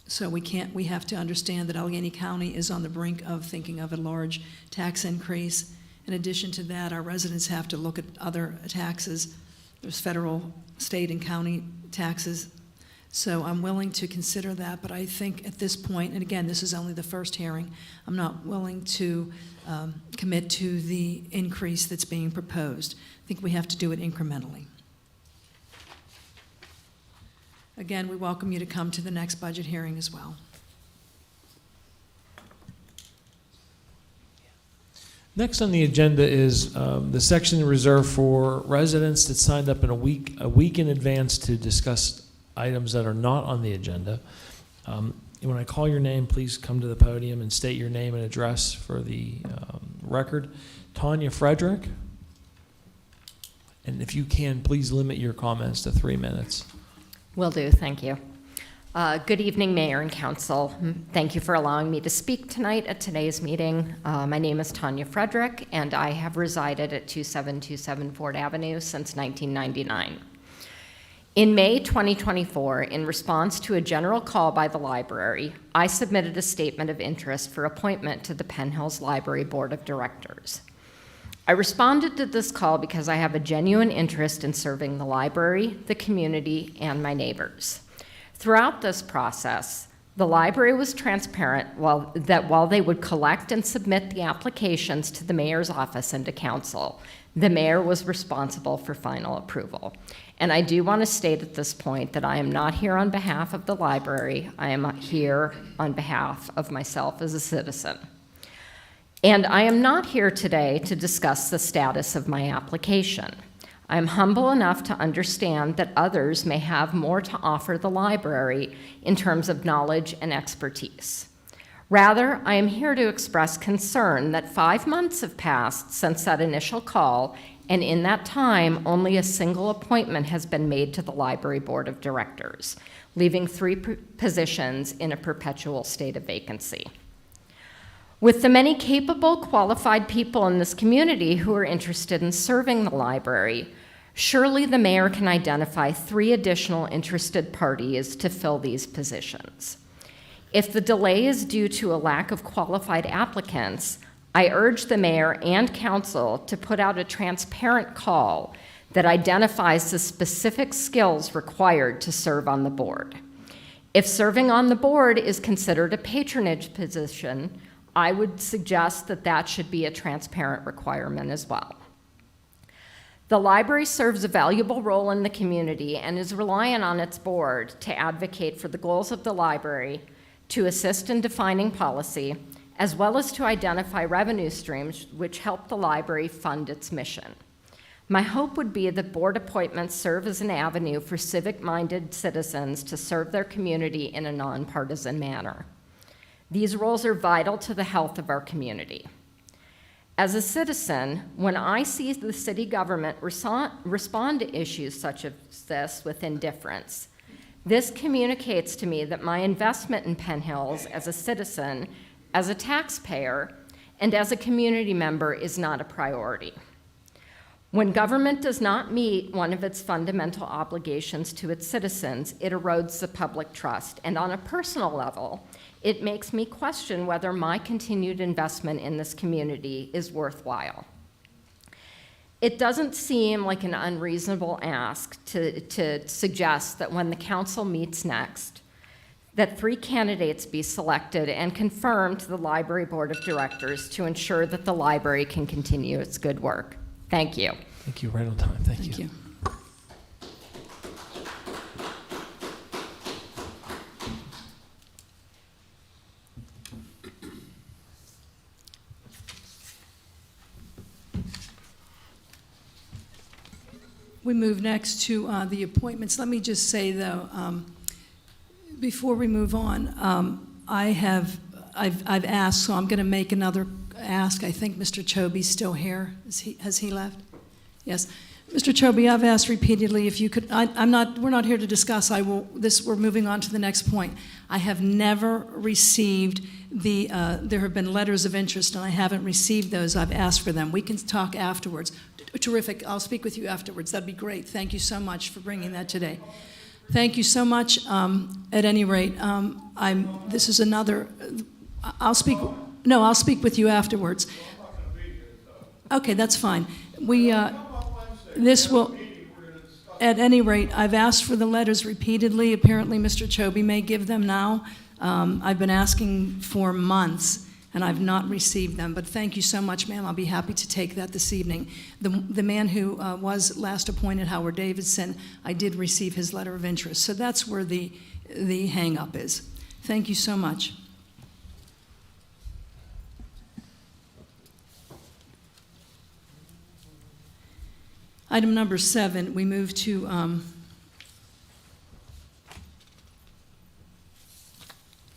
so we have to understand that Allegheny County is on the brink of thinking of a large tax increase. In addition to that, our residents have to look at other taxes. There's federal, state, and county taxes. So I'm willing to consider that, but I think at this point, and again, this is only the first hearing, I'm not willing to commit to the increase that's being proposed. I think we have to do it incrementally. Again, we welcome you to come to the next budget hearing as well. Next on the agenda is the section reserved for residents that signed up in a week in advance to discuss items that are not on the agenda. When I call your name, please come to the podium and state your name and address for the record. Tanya Frederick. And if you can, please limit your comments to 3 minutes. Will do, thank you. Good evening, Mayor and Council. Thank you for allowing me to speak tonight at today's meeting. My name is Tanya Frederick, and I have resided at 2727 Ford Avenue since 1999. In May 2024, in response to a general call by the library, I submitted a statement of interest for appointment to the Penn Hills Library Board of Directors. I responded to this call because I have a genuine interest in serving the library, the community, and my neighbors. Throughout this process, the library was transparent that while they would collect and submit the applications to the mayor's office and to council, the mayor was responsible for final approval. And I do want to state at this point that I am not here on behalf of the library. I am here on behalf of myself as a citizen. And I am not here today to discuss the status of my application. I am humble enough to understand that others may have more to offer the library in terms of knowledge and expertise. Rather, I am here to express concern that 5 months have passed since that initial call, and in that time, only a single appointment has been made to the Library Board of Directors, leaving 3 positions in a perpetual state of vacancy. With the many capable, qualified people in this community who are interested in serving the library, surely the mayor can identify 3 additional interested parties to fill these positions. If the delay is due to a lack of qualified applicants, I urge the mayor and council to put out a transparent call that identifies the specific skills required to serve on the board. If serving on the board is considered a patronage position, I would suggest that that should be a transparent requirement as well. The library serves a valuable role in the community and is reliant on its board to advocate for the goals of the library, to assist in defining policy, as well as to identify revenue streams which help the library fund its mission. My hope would be that board appointments serve as an avenue for civic-minded citizens to serve their community in a nonpartisan manner. These roles are vital to the health of our community. As a citizen, when I see the city government respond to issues such as this with indifference, this communicates to me that my investment in Penn Hills as a citizen, as a taxpayer, and as a community member is not a priority. When government does not meet one of its fundamental obligations to its citizens, it erodes the public trust, and on a personal level, it makes me question whether my continued investment in this community is worthwhile. It doesn't seem like an unreasonable ask to suggest that when the council meets next, that 3 candidates be selected and confirmed to the Library Board of Directors to ensure that the library can continue its good work. Thank you. Thank you, right on time, thank you. We move next to the appointments. Let me just say, though, before we move on, I've asked, so I'm going to make another ask. I think Mr. Chobe's still here. Has he left? Yes. Mr. Chobe, I've asked repeatedly if you could, we're not here to discuss, we're moving on to the next point. I have never received there have been letters of interest, and I haven't received those. I've asked for them. We can talk afterwards. Terrific. I'll speak with you afterwards. That'd be great. Thank you so much for bringing that today. Thank you so much. At any rate, this is another, I'll speak with you afterwards. Okay, that's fine. This will, at any rate, I've asked for the letters repeatedly. Apparently, Mr. Chobe may give them now. I've been asking for months, and I've not received them. But thank you so much, ma'am. I'll be happy to take that this evening. The man who was last appointed, Howard Davidson, I did receive his letter of interest. So that's where the hang-up is. Thank you so much. Item number 7, we move to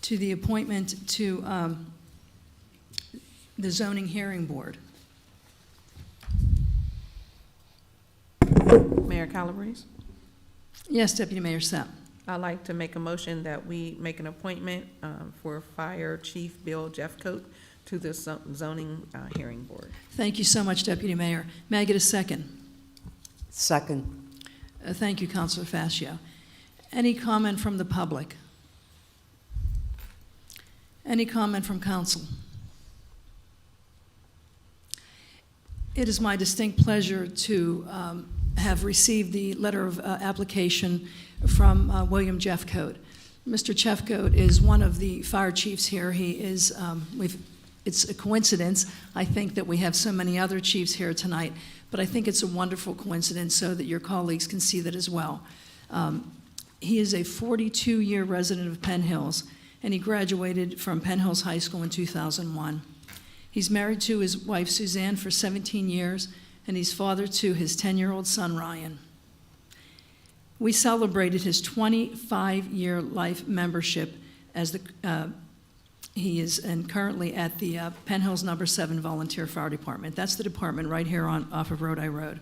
the appointment to the Zoning Hearing Board. Mayor Calabrese? Yes, Deputy Mayor Sapp. I'd like to make a motion that we make an appointment for Fire Chief Bill Jeffcoat to the zoning hearing board. Thank you so much, Deputy Mayor. May I get a second? Second. Thank you, Councilor Fascio. Any comment from the public? Any comment from council? It is my distinct pleasure to have received the letter of application from William Jeffcoat. Mr. Jeffcoat is one of the fire chiefs here. He is, it's a coincidence, I think, that we have so many other chiefs here tonight, but I think it's a wonderful coincidence so that your colleagues can see that as well. He is a 42-year resident of Penn Hills, and he graduated from Penn Hills High School in 2001. He's married to his wife, Suzanne, for 17 years, and he's father to his 10-year-old son, Ryan. We celebrated his 25-year life membership as he is and currently at the Penn Hills No. 7 Volunteer Fire Department. That's the department right here off of Rodi Road.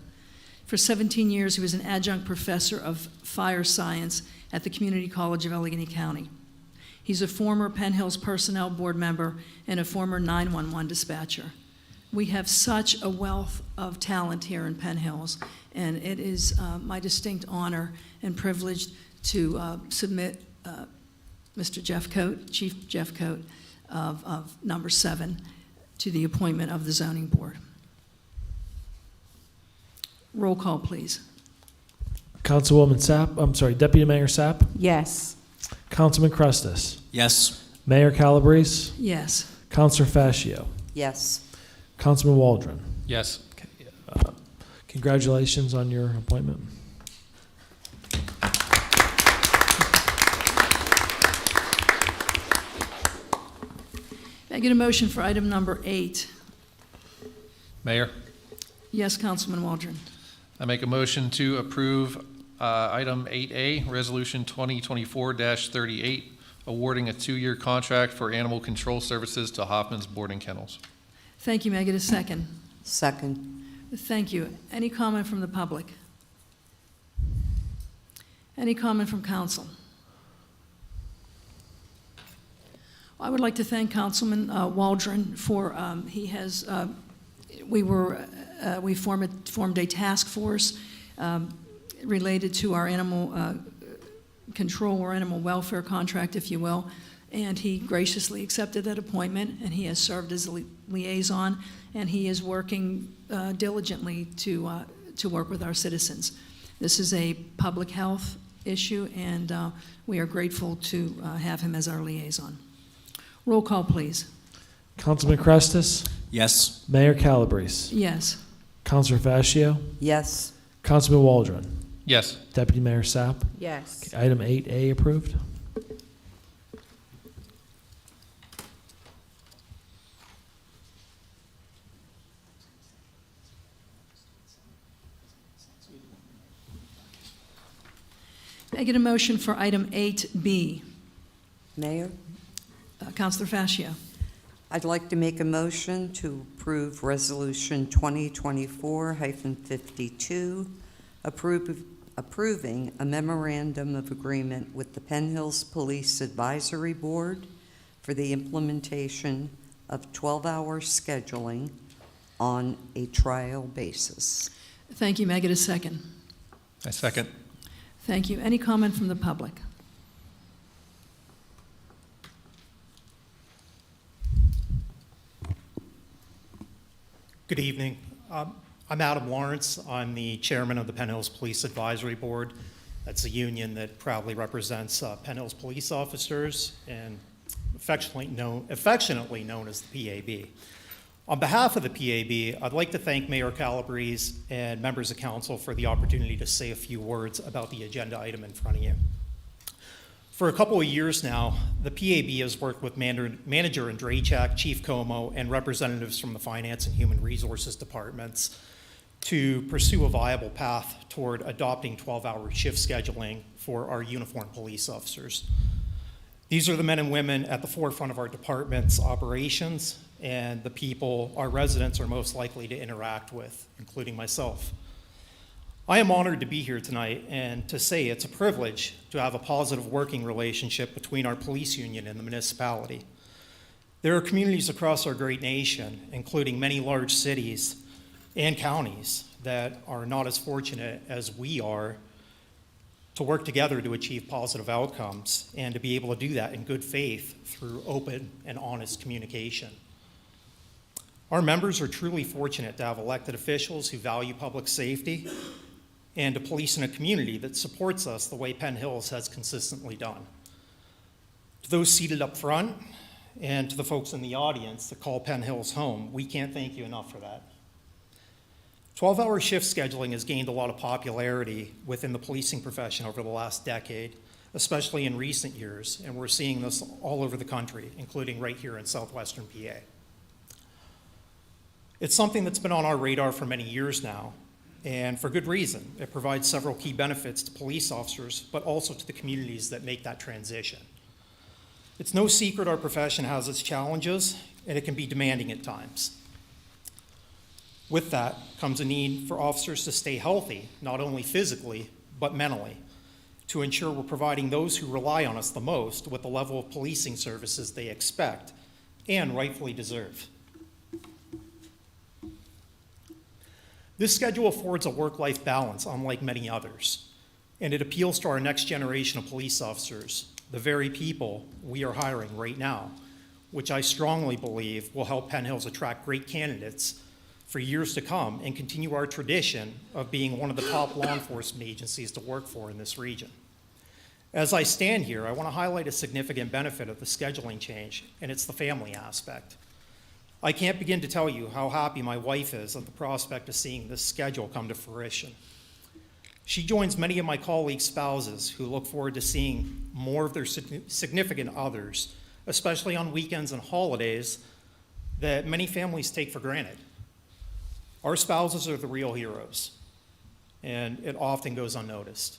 For 17 years, he was an adjunct professor of fire science at the Community College of Allegheny County. He's a former Penn Hills Personnel Board member and a former 911 dispatcher. We have such a wealth of talent here in Penn Hills, and it is my distinct honor and privilege to submit Mr. Jeffcoat, Chief Jeffcoat of No. 7, to the appointment of the Zoning Board. Roll call, please. Councilwoman Sapp, I'm sorry, Deputy Mayor Sapp, Yes. Councilman Crestus, Yes. Mayor Calabrese, Yes. Councilor Fascio, Yes. Councilman Waldron. Yes. Congratulations on your appointment. May I get a motion for item number 8? Mayor, Yes, Councilman Waldron. I make a motion to approve item 8A, Resolution 2024-38, awarding a 2-year contract for animal control services to Hoffman's Boarding Kennels. Thank you. May I get a second? Second. Thank you. Any comment from the public? Any comment from council? I would like to thank Councilman Waldron for, we formed a task force related to our animal control or animal welfare contract, if you will, and he graciously accepted that appointment, and he has served as a liaison, and he is working diligently to work with our citizens. This is a public health issue, and we are grateful to have him as our liaison. Roll call, please. Councilman Crestus, Yes. Mayor Calabrese, Yes. Councilor Fascio, Yes. Councilman Waldron, Yes. Deputy Mayor Sapp. Yes. Item 8A approved. May I get a motion for item 8B? Mayor, Councilor Fascio. I'd like to make a motion to approve Resolution 2024-52, approving a memorandum of agreement with the Penn Hills Police Advisory Board for the implementation of 12-hour scheduling on a trial basis. Thank you. May I get a second? I second. Thank you. Any comment from the public? Good evening. I'm Adam Lawrence. I'm the chairman of the Penn Hills Police Advisory Board. That's a union that proudly represents Penn Hills police officers and affectionately known as the PAB. On behalf of the PAB, I'd like to thank Mayor Calabrese and members of council for the opportunity to say a few words about the agenda item in front of you. For a couple of years now, the PAB has worked with Manager Andrachak, Chief Como, and representatives from the Finance and Human Resources departments to pursue a viable path toward adopting 12-hour shift scheduling for our uniformed police officers. These are the men and women at the forefront of our department's operations and the people our residents are most likely to interact with, including myself. I am honored to be here tonight and to say it's a privilege to have a positive working relationship between our police union and the municipality. There are communities across our great nation, including many large cities and counties, that are not as fortunate as we are to work together to achieve positive outcomes and to be able to do that in good faith through open and honest communication. Our members are truly fortunate to have elected officials who value public safety and to police in a community that supports us the way Penn Hills has consistently done. To those seated up front and to the folks in the audience that call Penn Hills home, we can't thank you enough for that. 12-hour shift scheduling has gained a lot of popularity within the policing profession over the last decade, especially in recent years, and we're seeing this all over the country, including right here in southwestern PA. It's something that's been on our radar for many years now, and for good reason. It provides several key benefits to police officers, but also to the communities that make that transition. It's no secret our profession has its challenges, and it can be demanding at times. With that comes a need for officers to stay healthy, not only physically, but mentally, to ensure we're providing those who rely on us the most with the level of policing services they expect and rightfully deserve. This schedule affords a work-life balance unlike many others, and it appeals to our next generation of police officers, the very people we are hiring right now, which I strongly believe will help Penn Hills attract great candidates for years to come and continue our tradition of being one of the top law enforcement agencies to work for in this region. As I stand here, I want to highlight a significant benefit of the scheduling change, and it's the family aspect. I can't begin to tell you how happy my wife is at the prospect of seeing this schedule come to fruition. She joins many of my colleagues' spouses who look forward to seeing more of their significant others, especially on weekends and holidays that many families take for granted. Our spouses are the real heroes, and it often goes unnoticed.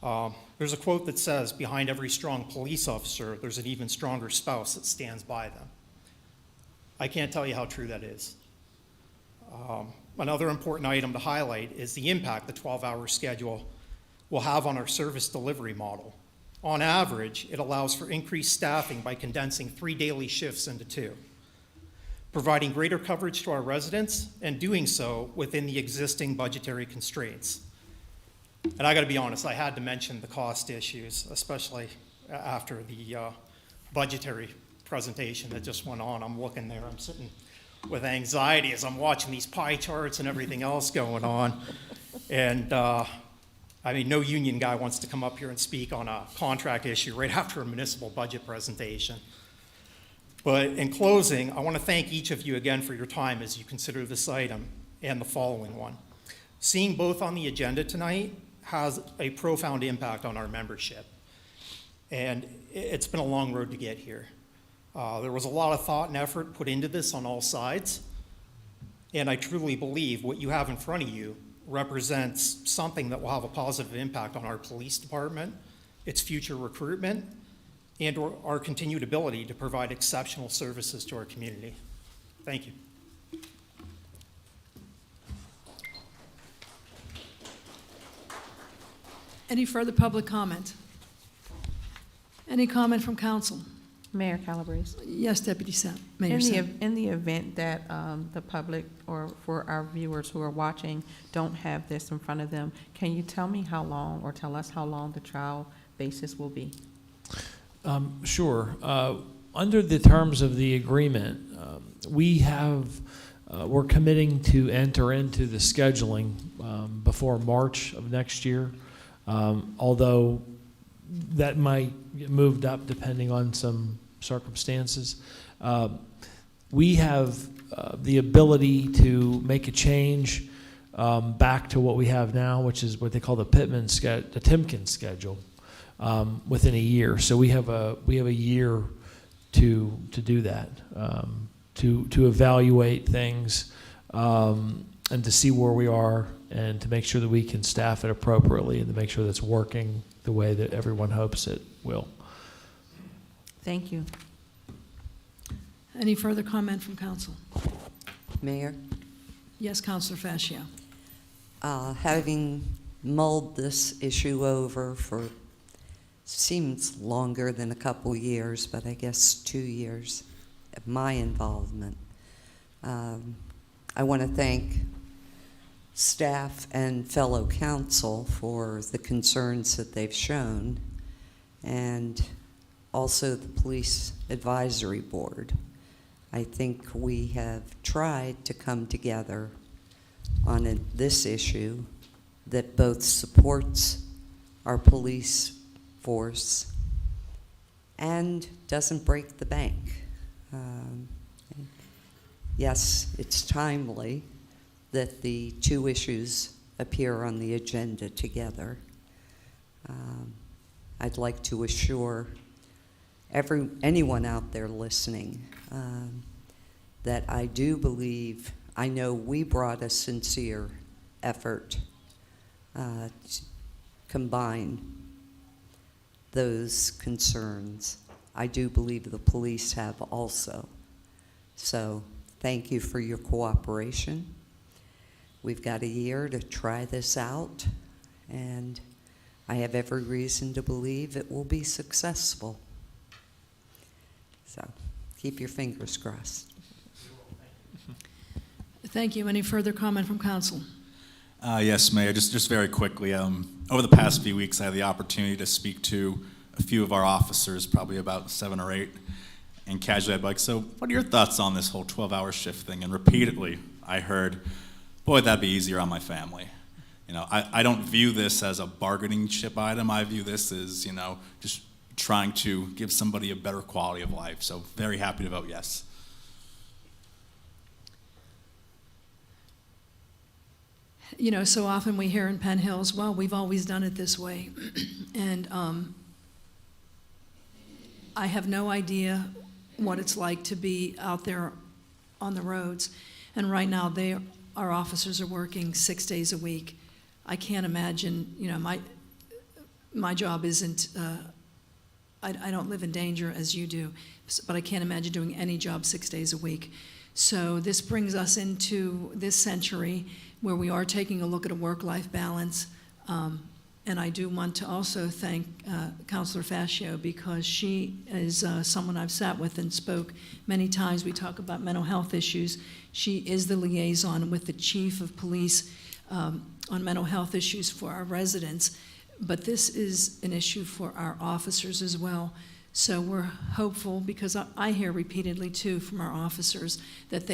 There's a quote that says, behind every strong police officer, there's an even stronger spouse that stands by them. I can't tell you how true that is. Another important item to highlight is the impact the 12-hour schedule will have on our service delivery model. On average, it allows for increased staffing by condensing 3 daily shifts into 2. Providing greater coverage to our residents and doing so within the existing budgetary constraints. And I gotta be honest, I had to mention the cost issues, especially after the budgetary presentation that just went on. I'm looking there, I'm sitting with anxiety as I'm watching these pie charts and everything else going on. And I mean, no union guy wants to come up here and speak on a contract issue right after a municipal budget presentation. But in closing, I want to thank each of you again for your time as you consider this item and the following one. Seeing both on the agenda tonight has a profound impact on our membership. And it's been a long road to get here. There was a lot of thought and effort put into this on all sides. And I truly believe what you have in front of you represents something that will have a positive impact on our police department, its future recruitment, and our continued ability to provide exceptional services to our community. Thank you. Any further public comment? Any comment from council? Mayor Calabrese. Yes, Deputy Mayor Sam. In the event that the public or for our viewers who are watching don't have this in front of them, can you tell me how long or tell us how long the trial basis will be? Sure. Under the terms of the agreement, we're committing to enter into the scheduling before March of next year, although that might get moved up depending on some circumstances. We have the ability to make a change back to what we have now, which is what they call the Timken schedule. Within a year, so we have a year to do that, to evaluate things, and to see where we are and to make sure that we can staff it appropriately and to make sure that it's working the way that everyone hopes it will. Thank you. Any further comment from council? Mayor, Yes, Councilor Fascio. having mulled this issue over for seems longer than a couple years, but I guess 2 years of my involvement, I want to thank staff and fellow council for the concerns that they've shown, and also the Police Advisory Board. I think we have tried to come together on this issue that both supports our police force and doesn't break the bank. Yes, it's timely that the two issues appear on the agenda together. I'd like to assure anyone out there listening that I do believe, I know we brought a sincere effort to combine those concerns. I do believe the police have also. So thank you for your cooperation. We've got a year to try this out, and I have every reason to believe it will be successful. So keep your fingers crossed. Thank you. Any further comment from council? Yes, Mayor, just very quickly. Over the past few weeks, I had the opportunity to speak to a few of our officers, probably about 7 or 8, and casually I'd be like, so what are your thoughts on this whole 12-hour shift thing? And repeatedly, I heard, boy, that'd be easier on my family. You know, I don't view this as a bargaining chip item. I view this as, just trying to give somebody a better quality of life. So very happy to vote yes. You know, so often we hear in Penn Hills, well, we've always done it this way. And I have no idea what it's like to be out there on the roads. And right now, our officers are working 6 days a week. I can't imagine, my job isn't, I don't live in danger as you do, but I can't imagine doing any job 6 days a week. So this brings us into this century where we are taking a look at a work-life balance. And I do want to also thank Councilor Fascio, because she is someone I've sat with and spoke many times. We talk about mental health issues. She is the liaison with the chief of police on mental health issues for our residents. But this is an issue for our officers as well. So we're hopeful, because I hear repeatedly too from our officers that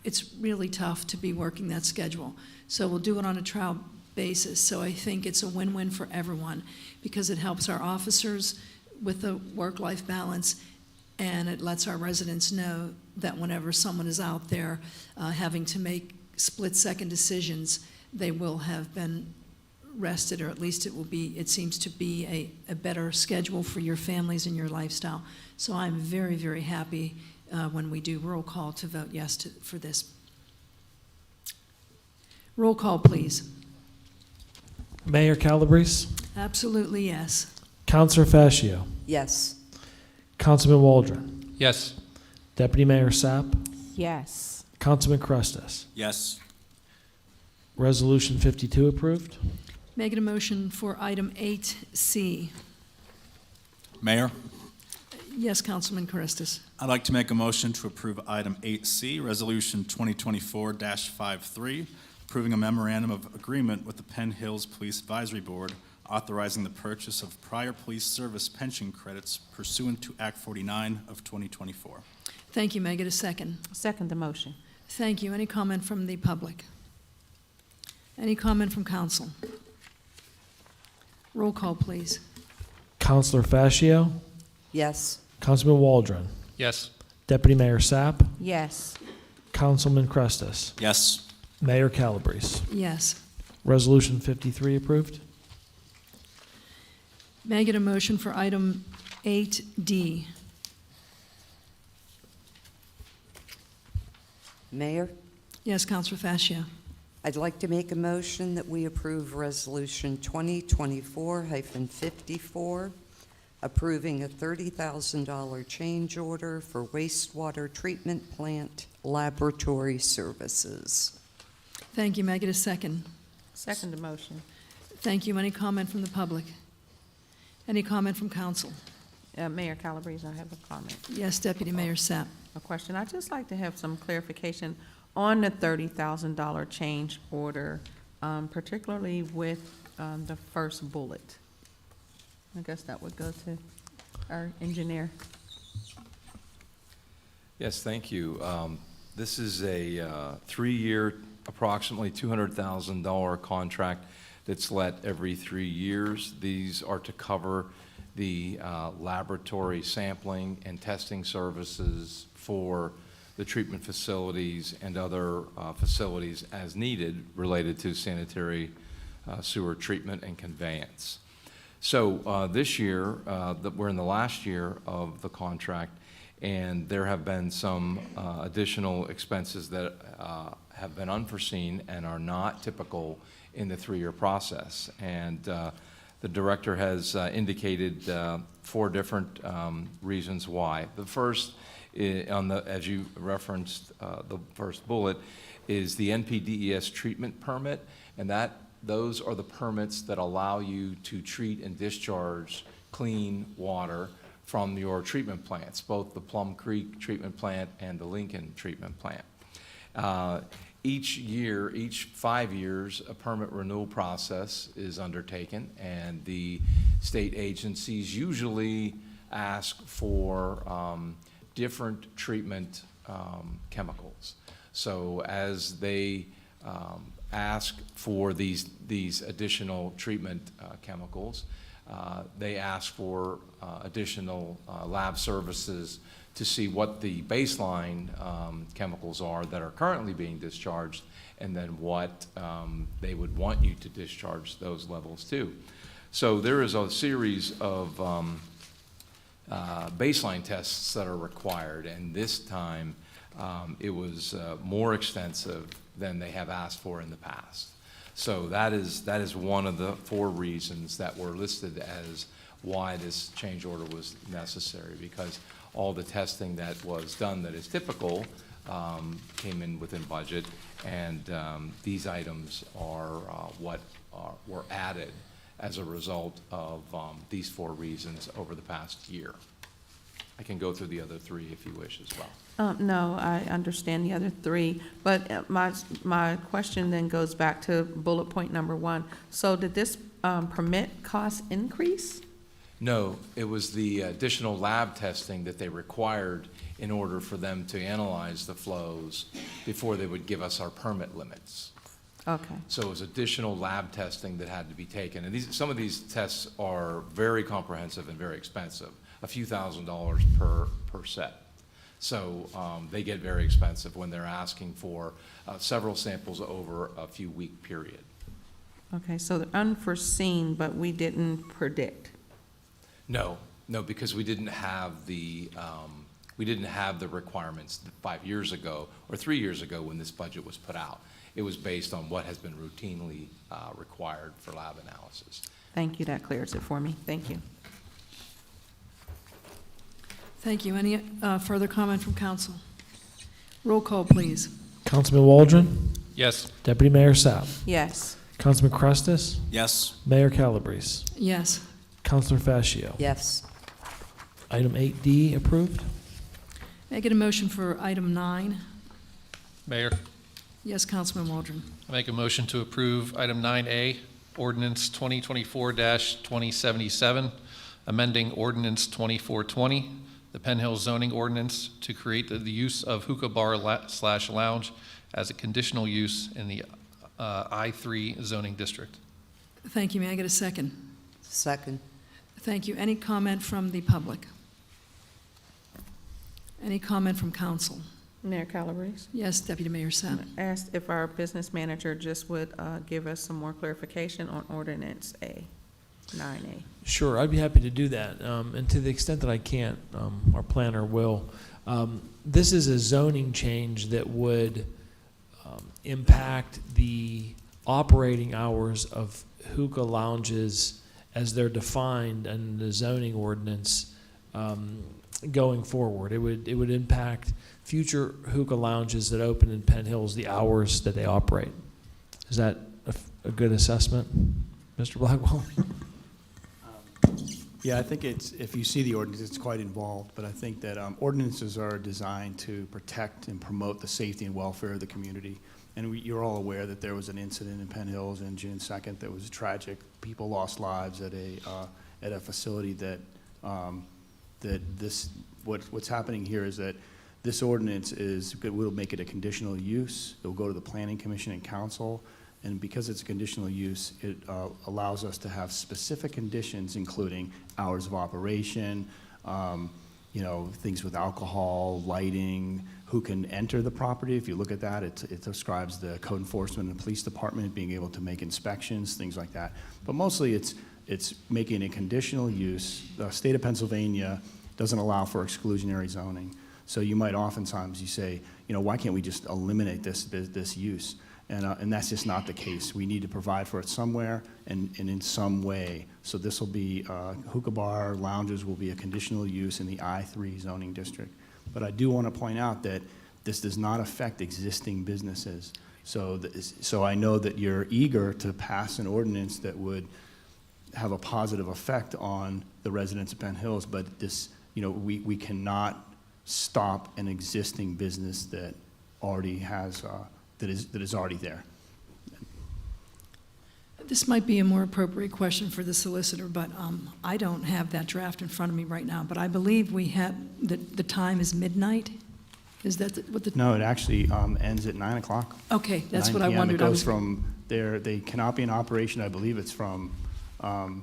it's really tough to be working that schedule. So we'll do it on a trial basis. So I think it's a win-win for everyone, because it helps our officers with the work-life balance, and it lets our residents know that whenever someone is out there having to make split-second decisions, they will have been rested, or at least it seems to be a better schedule for your families and your lifestyle. So I'm very, very happy when we do roll call to vote yes for this. Roll call, please. Mayor Calabrese, Absolutely yes. Councilor Fascio, Yes. Councilman Waldron, Yes. Deputy Mayor Sapp, Yes. Councilman Crestus. Yes. Resolution 52 approved. Making a motion for item 8C. Mayor, Yes, Councilman Carestas. I'd like to make a motion to approve item 8C, Resolution 2024-53, approving a memorandum of agreement with the Penn Hills Police Advisory Board, authorizing the purchase of prior police service pension credits pursuant to Act 49 of 2024. Thank you. May I get a second? Second the motion. Thank you. Any comment from the public? Any comment from council? Roll call, please. Councilor Fascio, Yes. Councilman Waldron, Yes. Deputy Mayor Sapp, Yes. Councilman Crestus, Yes. Mayor Calabrese. Yes. Resolution 53 approved. May I get a motion for item 8D? Mayor, Yes, Councilor Fascio. I'd like to make a motion that we approve Resolution 2024-54, approving a $30,000 change order for wastewater treatment plant laboratory services. Thank you. May I get a second? Second the motion. Thank you. Any comment from the public? Any comment from council? Mayor Calabrese, I have a comment. Yes, Deputy Mayor Sapp. A question. I'd just like to have some clarification on the $30,000 change order, particularly with the first bullet. I guess that would go to our engineer. Yes, thank you. This is a 3-year, approximately $200,000 contract that's let every 3 years. These are to cover the laboratory sampling and testing services for the treatment facilities and other facilities as needed related to sanitary sewer treatment and conveyance. So this year, we're in the last year of the contract, and there have been some additional expenses that have been unforeseen and are not typical in the 3-year process. And the director has indicated 4 different reasons why. The first, as you referenced, the first bullet, is the NPDES treatment permit, and those are the permits that allow you to treat and discharge clean water from your treatment plants, both the Plum Creek treatment plant and the Lincoln treatment plant. Each year, each 5 years, a permit renewal process is undertaken, and the state agencies usually ask for different treatment chemicals. So as they ask for these additional treatment chemicals, they ask for additional lab services to see what the baseline chemicals are that are currently being discharged, and then what they would want you to discharge those levels to. So there is a series of baseline tests that are required, and this time it was more extensive than they have asked for in the past. So that is one of the 4 reasons that were listed as why this change order was necessary, because all the testing that was done that is typical came in within budget, and these items are were added as a result of these 4 reasons over the past year. I can go through the other 3 if you wish as well. No, I understand the other 3, but my question then goes back to bullet point number 1. So did this permit cost increase? No, it was the additional lab testing that they required in order for them to analyze the flows before they would give us our permit limits. Okay. So it was additional lab testing that had to be taken. And some of these tests are very comprehensive and very expensive, a few $1,000s per set. So they get very expensive when they're asking for several samples over a few week period. Okay, so they're unforeseen, but we didn't predict. No, because we didn't have the requirements 5 years ago or 3 years ago when this budget was put out. It was based on what has been routinely required for lab analysis. Thank you, that clears it for me. Thank you. Thank you. Any further comment from council? Roll call, please. Councilman Waldron? Yes. Deputy Mayor Sapp? Yes. Councilman Crestus? Yes. Mayor Calabrese? Yes. Councilor Fascio? Yes. Item 8D approved. May I get a motion for item 9? Mayor, Yes, Councilman Waldron. I make a motion to approve item 9A, ordinance 2024-2077, amending ordinance 2420, the Penn Hills zoning ordinance, to create the use of hookah bar / lounge as a conditional use in the I-3 zoning district. Thank you. May I get a second? Second. Thank you. Any comment from the public? Any comment from council? Mayor Calabrese? Yes, Deputy Mayor Sapp. Asked if our business manager just would give us some more clarification on ordinance 9A. Sure, I'd be happy to do that. And to the extent that I can't, our planner will. This is a zoning change that would impact the operating hours of hookah lounges as they're defined in the zoning ordinance going forward. It would impact future hookah lounges that open in Penn Hills, the hours that they operate. Is that a good assessment, Mr. Blackwell? Yeah, I think if you see the ordinance, it's quite involved, but I think that ordinances are designed to protect and promote the safety and welfare of the community. And you're all aware that there was an incident in Penn Hills on June 2nd that was tragic. People lost lives at a facility that what's happening here is that this ordinance will make it a conditional use. It will go to the Planning Commission and Council. And because it's a conditional use, it allows us to have specific conditions, including hours of operation, things with alcohol, lighting, who can enter the property. If you look at that, it describes the code enforcement and the police department being able to make inspections, things like that. But mostly it's making a conditional use. The state of Pennsylvania doesn't allow for exclusionary zoning. So you might oftentimes say, why can't we just eliminate this use? And that's just not the case. We need to provide for it somewhere and in some way. So this will be, hookah bar lounges will be a conditional use in the I-3 zoning district. But I do want to point out that this does not affect existing businesses. So I know that you're eager to pass an ordinance that would have a positive effect on the residents of Penn Hills, but this, we cannot stop an existing business that already has, that is already there. This might be a more appropriate question for the solicitor, but I don't have that draft in front of me right now, but I believe we have, the time is midnight? Is that what the? No, it actually ends at 9 o'clock. Okay, that's 9 what I p.m. wondered. It goes from there, they cannot be in operation, I believe it's from 9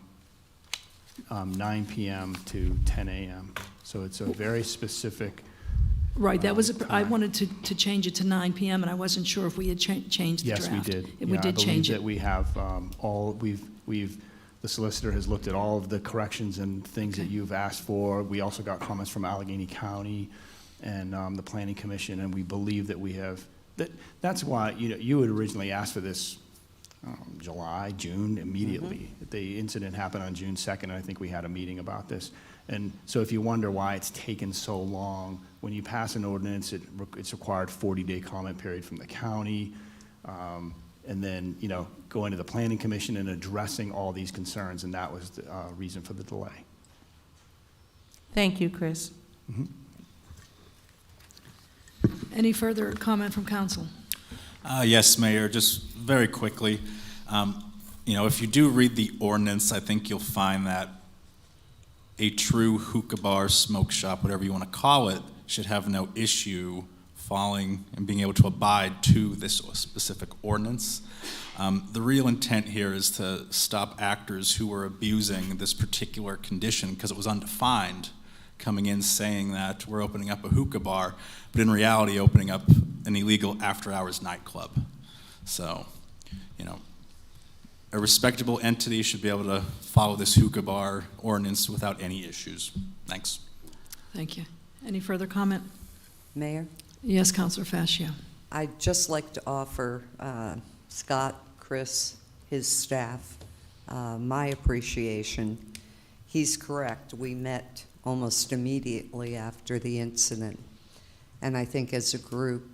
p.m. to 10 a.m. So it's a very specific. Right, that was, I wanted to change it to 9 p.m., and I wasn't sure if we had changed the draft. Yes, we did. We did change I it. believe that we have the solicitor has looked at all of the corrections and things that you've asked for. We also got comments from Allegheny County and the Planning Commission, and we believe that we have, that's why, you had originally asked for this July, June, immediately. The incident happened on June 2nd, and I think we had a meeting about this. And so if you wonder why it's taken so long, when you pass an ordinance, it's required 40-day comment period from the county, and then, going to the Planning Commission and addressing all these concerns, and that was the reason for the delay. Thank you, Chris. Mm-hmm. Any further comment from council? Yes, Mayor, just very quickly. If you do read the ordinance, I think you'll find that a true hookah bar, smoke shop, whatever you want to call it, should have no issue following and being able to abide to this specific ordinance. The real intent here is to stop actors who are abusing this particular condition because it was undefined, coming in saying that we're opening up a hookah bar, but in reality opening up an illegal after-hours nightclub. So, a respectable entity should be able to follow this hookah bar ordinance without any issues. Thanks. Thank you. Any further comment? Mayor? Yes, Councilor Fascio. I'd just like to offer Scott, Chris, his staff, my appreciation. He's correct. We met almost immediately after the incident. And I think as a group,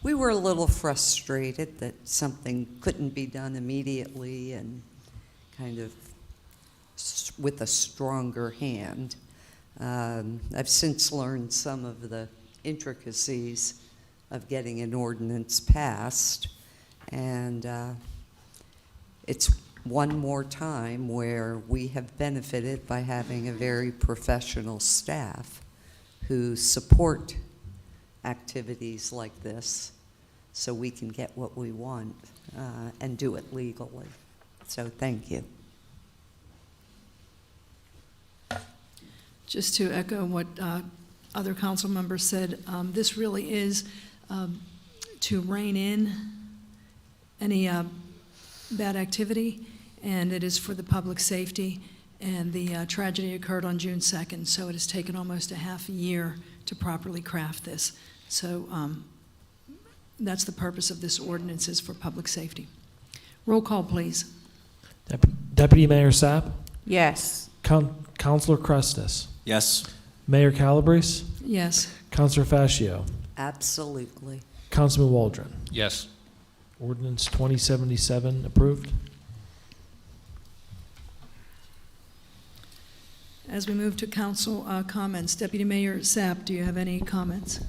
we were a little frustrated that something couldn't be done immediately and kind of with a stronger hand. I've since learned some of the intricacies of getting an ordinance passed, and it's one more time where we have benefited by having a very professional staff who support activities like this so we can get what we want and do it legally. So thank you. Just to echo what other council members said, this really is to rein in any bad activity, and it is for the public safety. And the tragedy occurred on June 2nd, so it has taken almost a half a year to properly craft this. So That's the purpose of this ordinance, is for public safety. Roll call, please. Deputy Mayor Sapp, Yes. Councilor Crestus, Yes. Mayor Calabrese, Yes. Councilor Fascio, Absolutely. Councilman Waldron. Yes. Ordinance 2077 approved. As we move to council comments, Deputy Mayor Sapp, do you have any comments?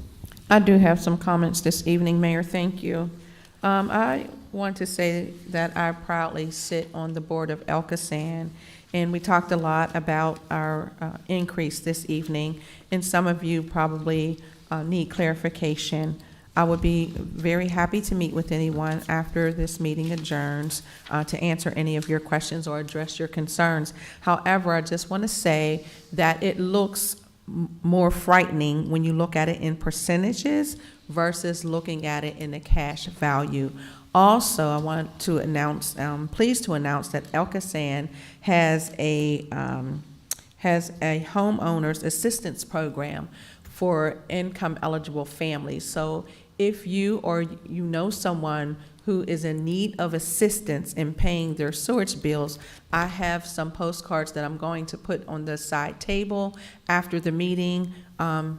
I do have some comments this evening, Mayor. Thank you. I want to say that I proudly sit on the board of ELCASAN, and we talked a lot about our increase this evening, and some of you probably need clarification. I would be very happy to meet with anyone after this meeting adjourns to answer any of your questions or address your concerns. However, I just want to say that it looks more frightening when you look at it in percentages versus looking at it in the cash value. Also, I want to announce, pleased to announce that ELCASAN has a homeowners assistance program for income eligible families. So if you or you know someone who is in need of assistance in paying their sewage bills, I have some postcards that I'm going to put on the side table after the meeting. And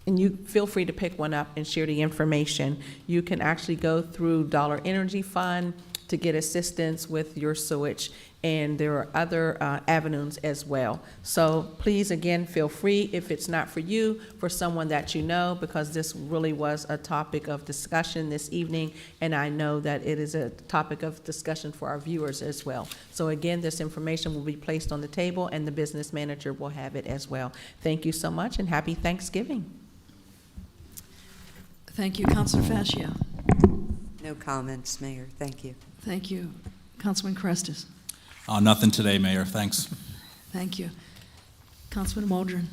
you feel free to pick one up and share the information. You can actually go through Dollar Energy Fund to get assistance with your sewage, and there are other avenues as well. So please, again, feel free, if it's not for you, for someone that you know, because this really was a topic of discussion this evening, and I know that it is a topic of discussion for our viewers as well. So again, this information will be placed on the table, and the business manager will have it as well. Thank you so much, and happy Thanksgiving. Thank you. Councilor Fascio. No comments, Mayor. Thank you. Thank you. Councilman Crestus. Nothing today, Mayor. Thanks. Thank you. Councilman Waldron.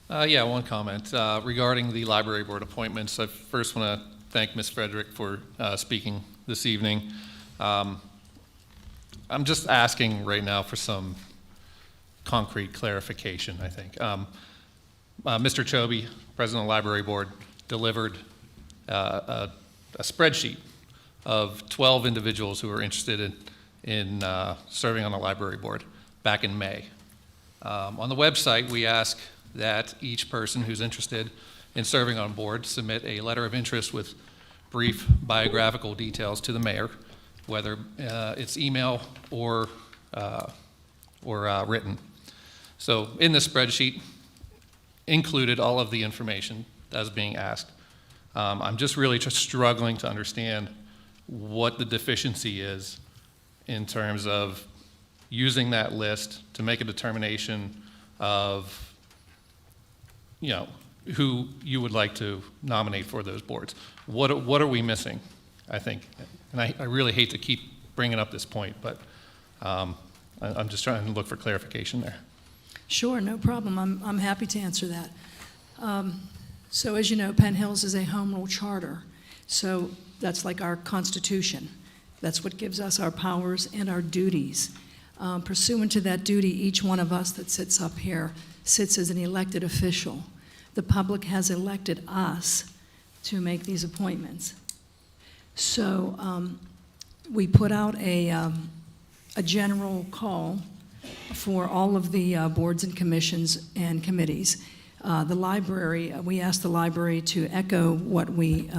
Yeah, one comment regarding the library board appointments. I first want to thank Ms. Frederick for speaking this evening. I'm just asking right now for some concrete clarification, I think. Mr. Chobe, President of the Library Board, delivered a spreadsheet of 12 individuals who are interested in serving on the library board back in May. On the website, we ask that each person who's interested in serving on board submit a letter of interest with brief biographical details to the mayor, whether it's email or written. So in this spreadsheet, included all of the information that is being asked. I'm just really struggling to understand what the deficiency is in terms of using that list to make a determination of, you know, who you would like to nominate for those boards. What are we missing, I think? And I really hate to keep bringing up this point, but I'm just trying to look for clarification there. Sure, no problem. I'm happy to answer that. So as you know, Penn Hills is a home rule charter. So that's like our Constitution. That's what gives us our powers and our duties. Pursuant to that duty, each one of us that sits up here sits as an elected official. The public has elected us to make these appointments. So we put out a general call for all of the boards and commissions and committees. The library, we asked the library to echo what we,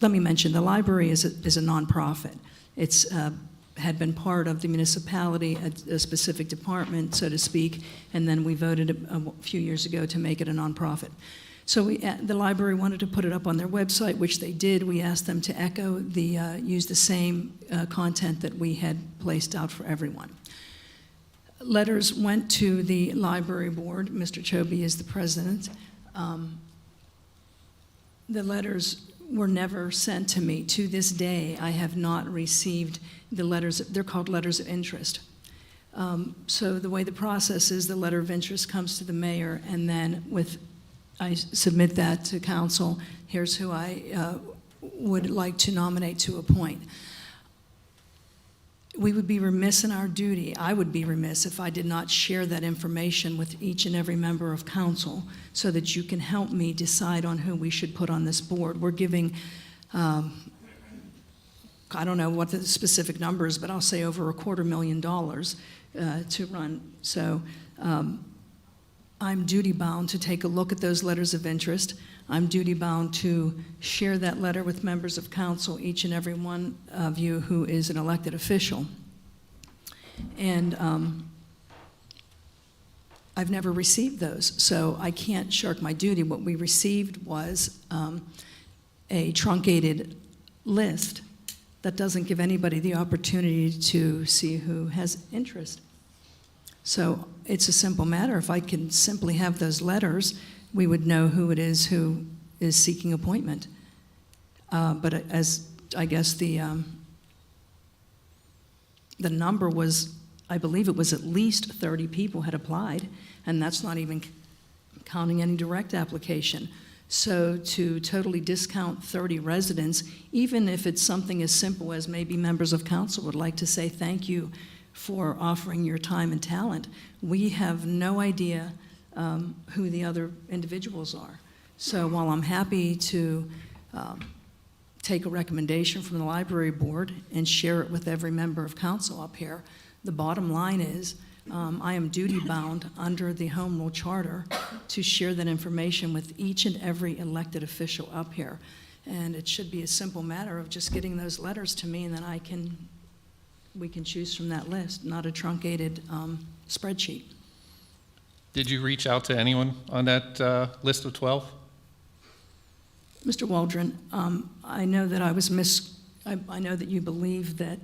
let me mention, the library is a nonprofit. It's had been part of the municipality, a specific department, so to speak, and then we voted a few years ago to make it a nonprofit. So the library wanted to put it up on their website, which they did. We asked them to echo use the same content that we had placed out for everyone. Letters went to the library board. Mr. Chobe is the president. The letters were never sent to me. To this day, I have not received the letters. They're called letters of interest. So the way the process is, the letter of interest comes to the mayor, and then I submit that to council. Here's who I would like to nominate to appoint. We would be remiss in our duty. I would be remiss if I did not share that information with each and every member of council so that you can help me decide on who we should put on this board. We're giving I don't know what the specific number is, but I'll say over $250,000 to run. So I'm duty-bound to take a look at those letters of interest. I'm duty-bound to share that letter with members of council, each and every one of you who is an elected official. And I've never received those, so I can't shirk my duty. What we received was a truncated list that doesn't give anybody the opportunity to see who has interest. So it's a simple matter. If I can simply have those letters, we would know who it is who is seeking appointment. But as I guess the number was, I believe it was at least 30 people had applied, and that's not even counting any direct application. So to totally discount 30 residents, even if it's something as simple as maybe members of council would like to say thank you for offering your time and talent, we have no idea who the other individuals are. So while I'm happy to take a recommendation from the library board and share it with every member of council up here, the bottom line is I am duty-bound under the Home Rule Charter to share that information with each and every elected official up here. And it should be a simple matter of just getting those letters to me, and then we can choose from that list, not a truncated spreadsheet. Did you reach out to anyone on that list of 12? Mr. Waldron, I know that I know that you believe that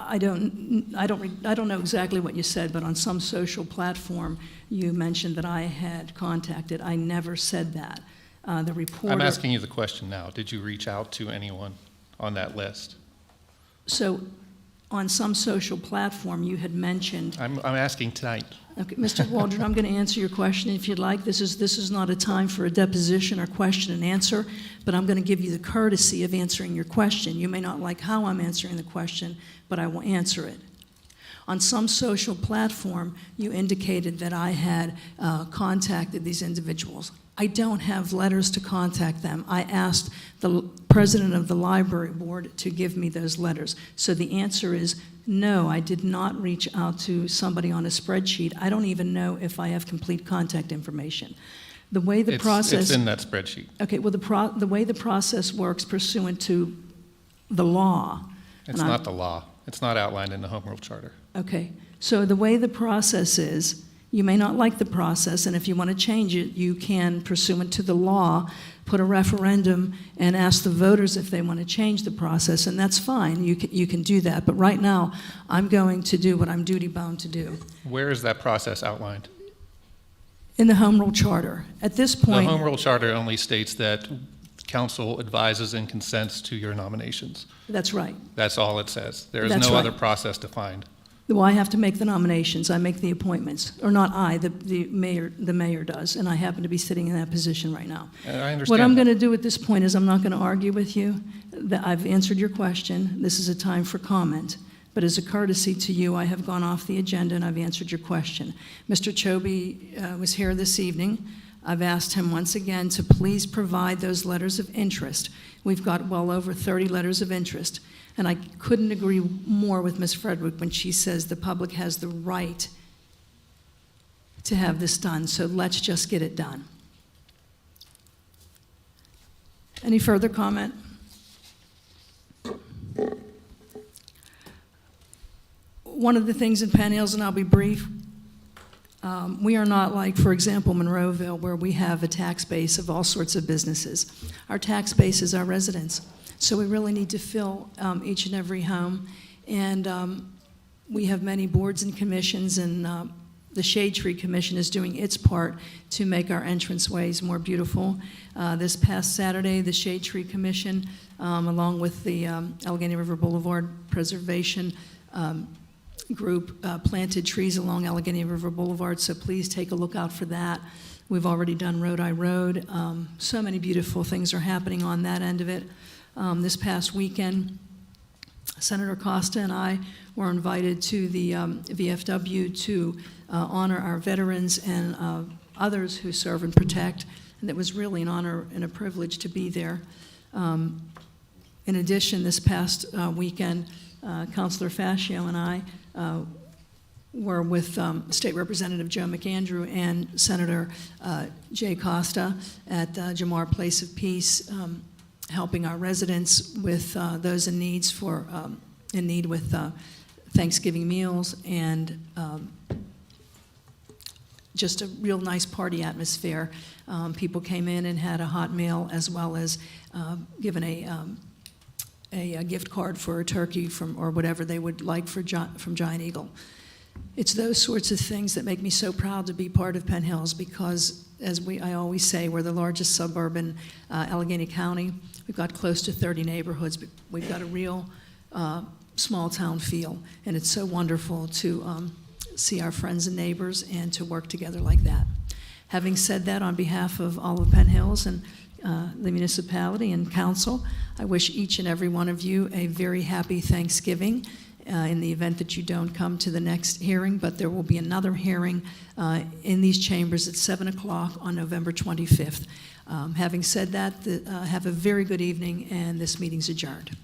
I don't know exactly what you said, but on some social platform you mentioned that I had contacted. I never said that. The reporter. I'm asking you the question now. Did you reach out to anyone on that list? So, on some social platform you had mentioned. I'm asking tonight. Okay, Mr. Waldron, I'm going to answer your question if you'd like. This is not a time for a deposition or question and answer, but I'm going to give you the courtesy of answering your question. You may not like how I'm answering the question, but I will answer it. On some social platform, you indicated that I had contacted these individuals. I don't have letters to contact them. I asked the president of the library board to give me those letters. So the answer is no, I did not reach out to somebody on a spreadsheet. I don't even know if I have complete contact information. The way the process... It's in that spreadsheet. Okay, well, the way the process works pursuant to the law... It's not the law. It's not outlined in the Home Rule Charter. Okay, so the way the process is, you may not like the process, and if you want to change it, you can, pursuant to the law, put a referendum and ask the voters if they want to change the process, and that's fine. You can do that. But right now, I'm going to do what I'm duty-bound to do. Where is that process outlined? In the Home Rule Charter. At this point... The Home Rule Charter only states that council advises and consents to your nominations. That's right. That's all it says. There is That's no right. other process defined. Well, I have to make the nominations. I make the appointments. Or not I, the mayor does, and I happen to be sitting in that position right now. I understand. What I'm going to do at this point is I'm not going to argue with you. I've answered your question. This is a time for comment. But as a courtesy to you, I have gone off the agenda and I've answered your question. Mr. Chobe was here this evening. I've asked him once again to please provide those letters of interest. We've got well over 30 letters of interest. And I couldn't agree more with Ms. Frederick when she says the public has the right to have this done. So let's just get it done. Any further comment? One of the things in Penn Hills, and I'll be brief, we are not like, for example, Monroeville, where we have a tax base of all sorts of businesses. Our tax base is our residents. So we really need to fill each and every home. And we have many boards and commissions, and the Shade Tree Commission is doing its part to make our entranceways more beautiful. This past Saturday, the Shade Tree Commission, along with the Allegheny River Boulevard Preservation group, planted trees along Allegheny River Boulevard, so please take a look out for that. We've already done Road I Road. So many beautiful things are happening on that end of it. This past weekend, Senator Costa and I were invited to the VFW to honor our veterans and others who serve and protect. and it was really an honor and a privilege to be there. In addition, this past weekend, Councilor Fascio and I were with State Representative Joe McAndrew and Senator Jay Costa at Jamar Place of Peace, helping our residents with those in need with Thanksgiving meals, and just a real nice party atmosphere. People came in and had a hot meal, as well as given a gift card for a turkey or whatever they would like from Giant Eagle. It's those sorts of things that make me so proud to be part of Penn Hills, because, as I always say, we're the largest suburb in Allegheny County. We've got close to 30 neighborhoods, but we've got a real small town feel, and it's so wonderful to see our friends and neighbors and to work together like that. Having said that, on behalf of all of Penn Hills and the municipality and council, I wish each and every one of you a very happy Thanksgiving. In the event that you don't come to the next hearing, but there will be another hearing in these chambers at 7 o'clock on November 25th. Having said that, have a very good evening, and this meeting's adjourned.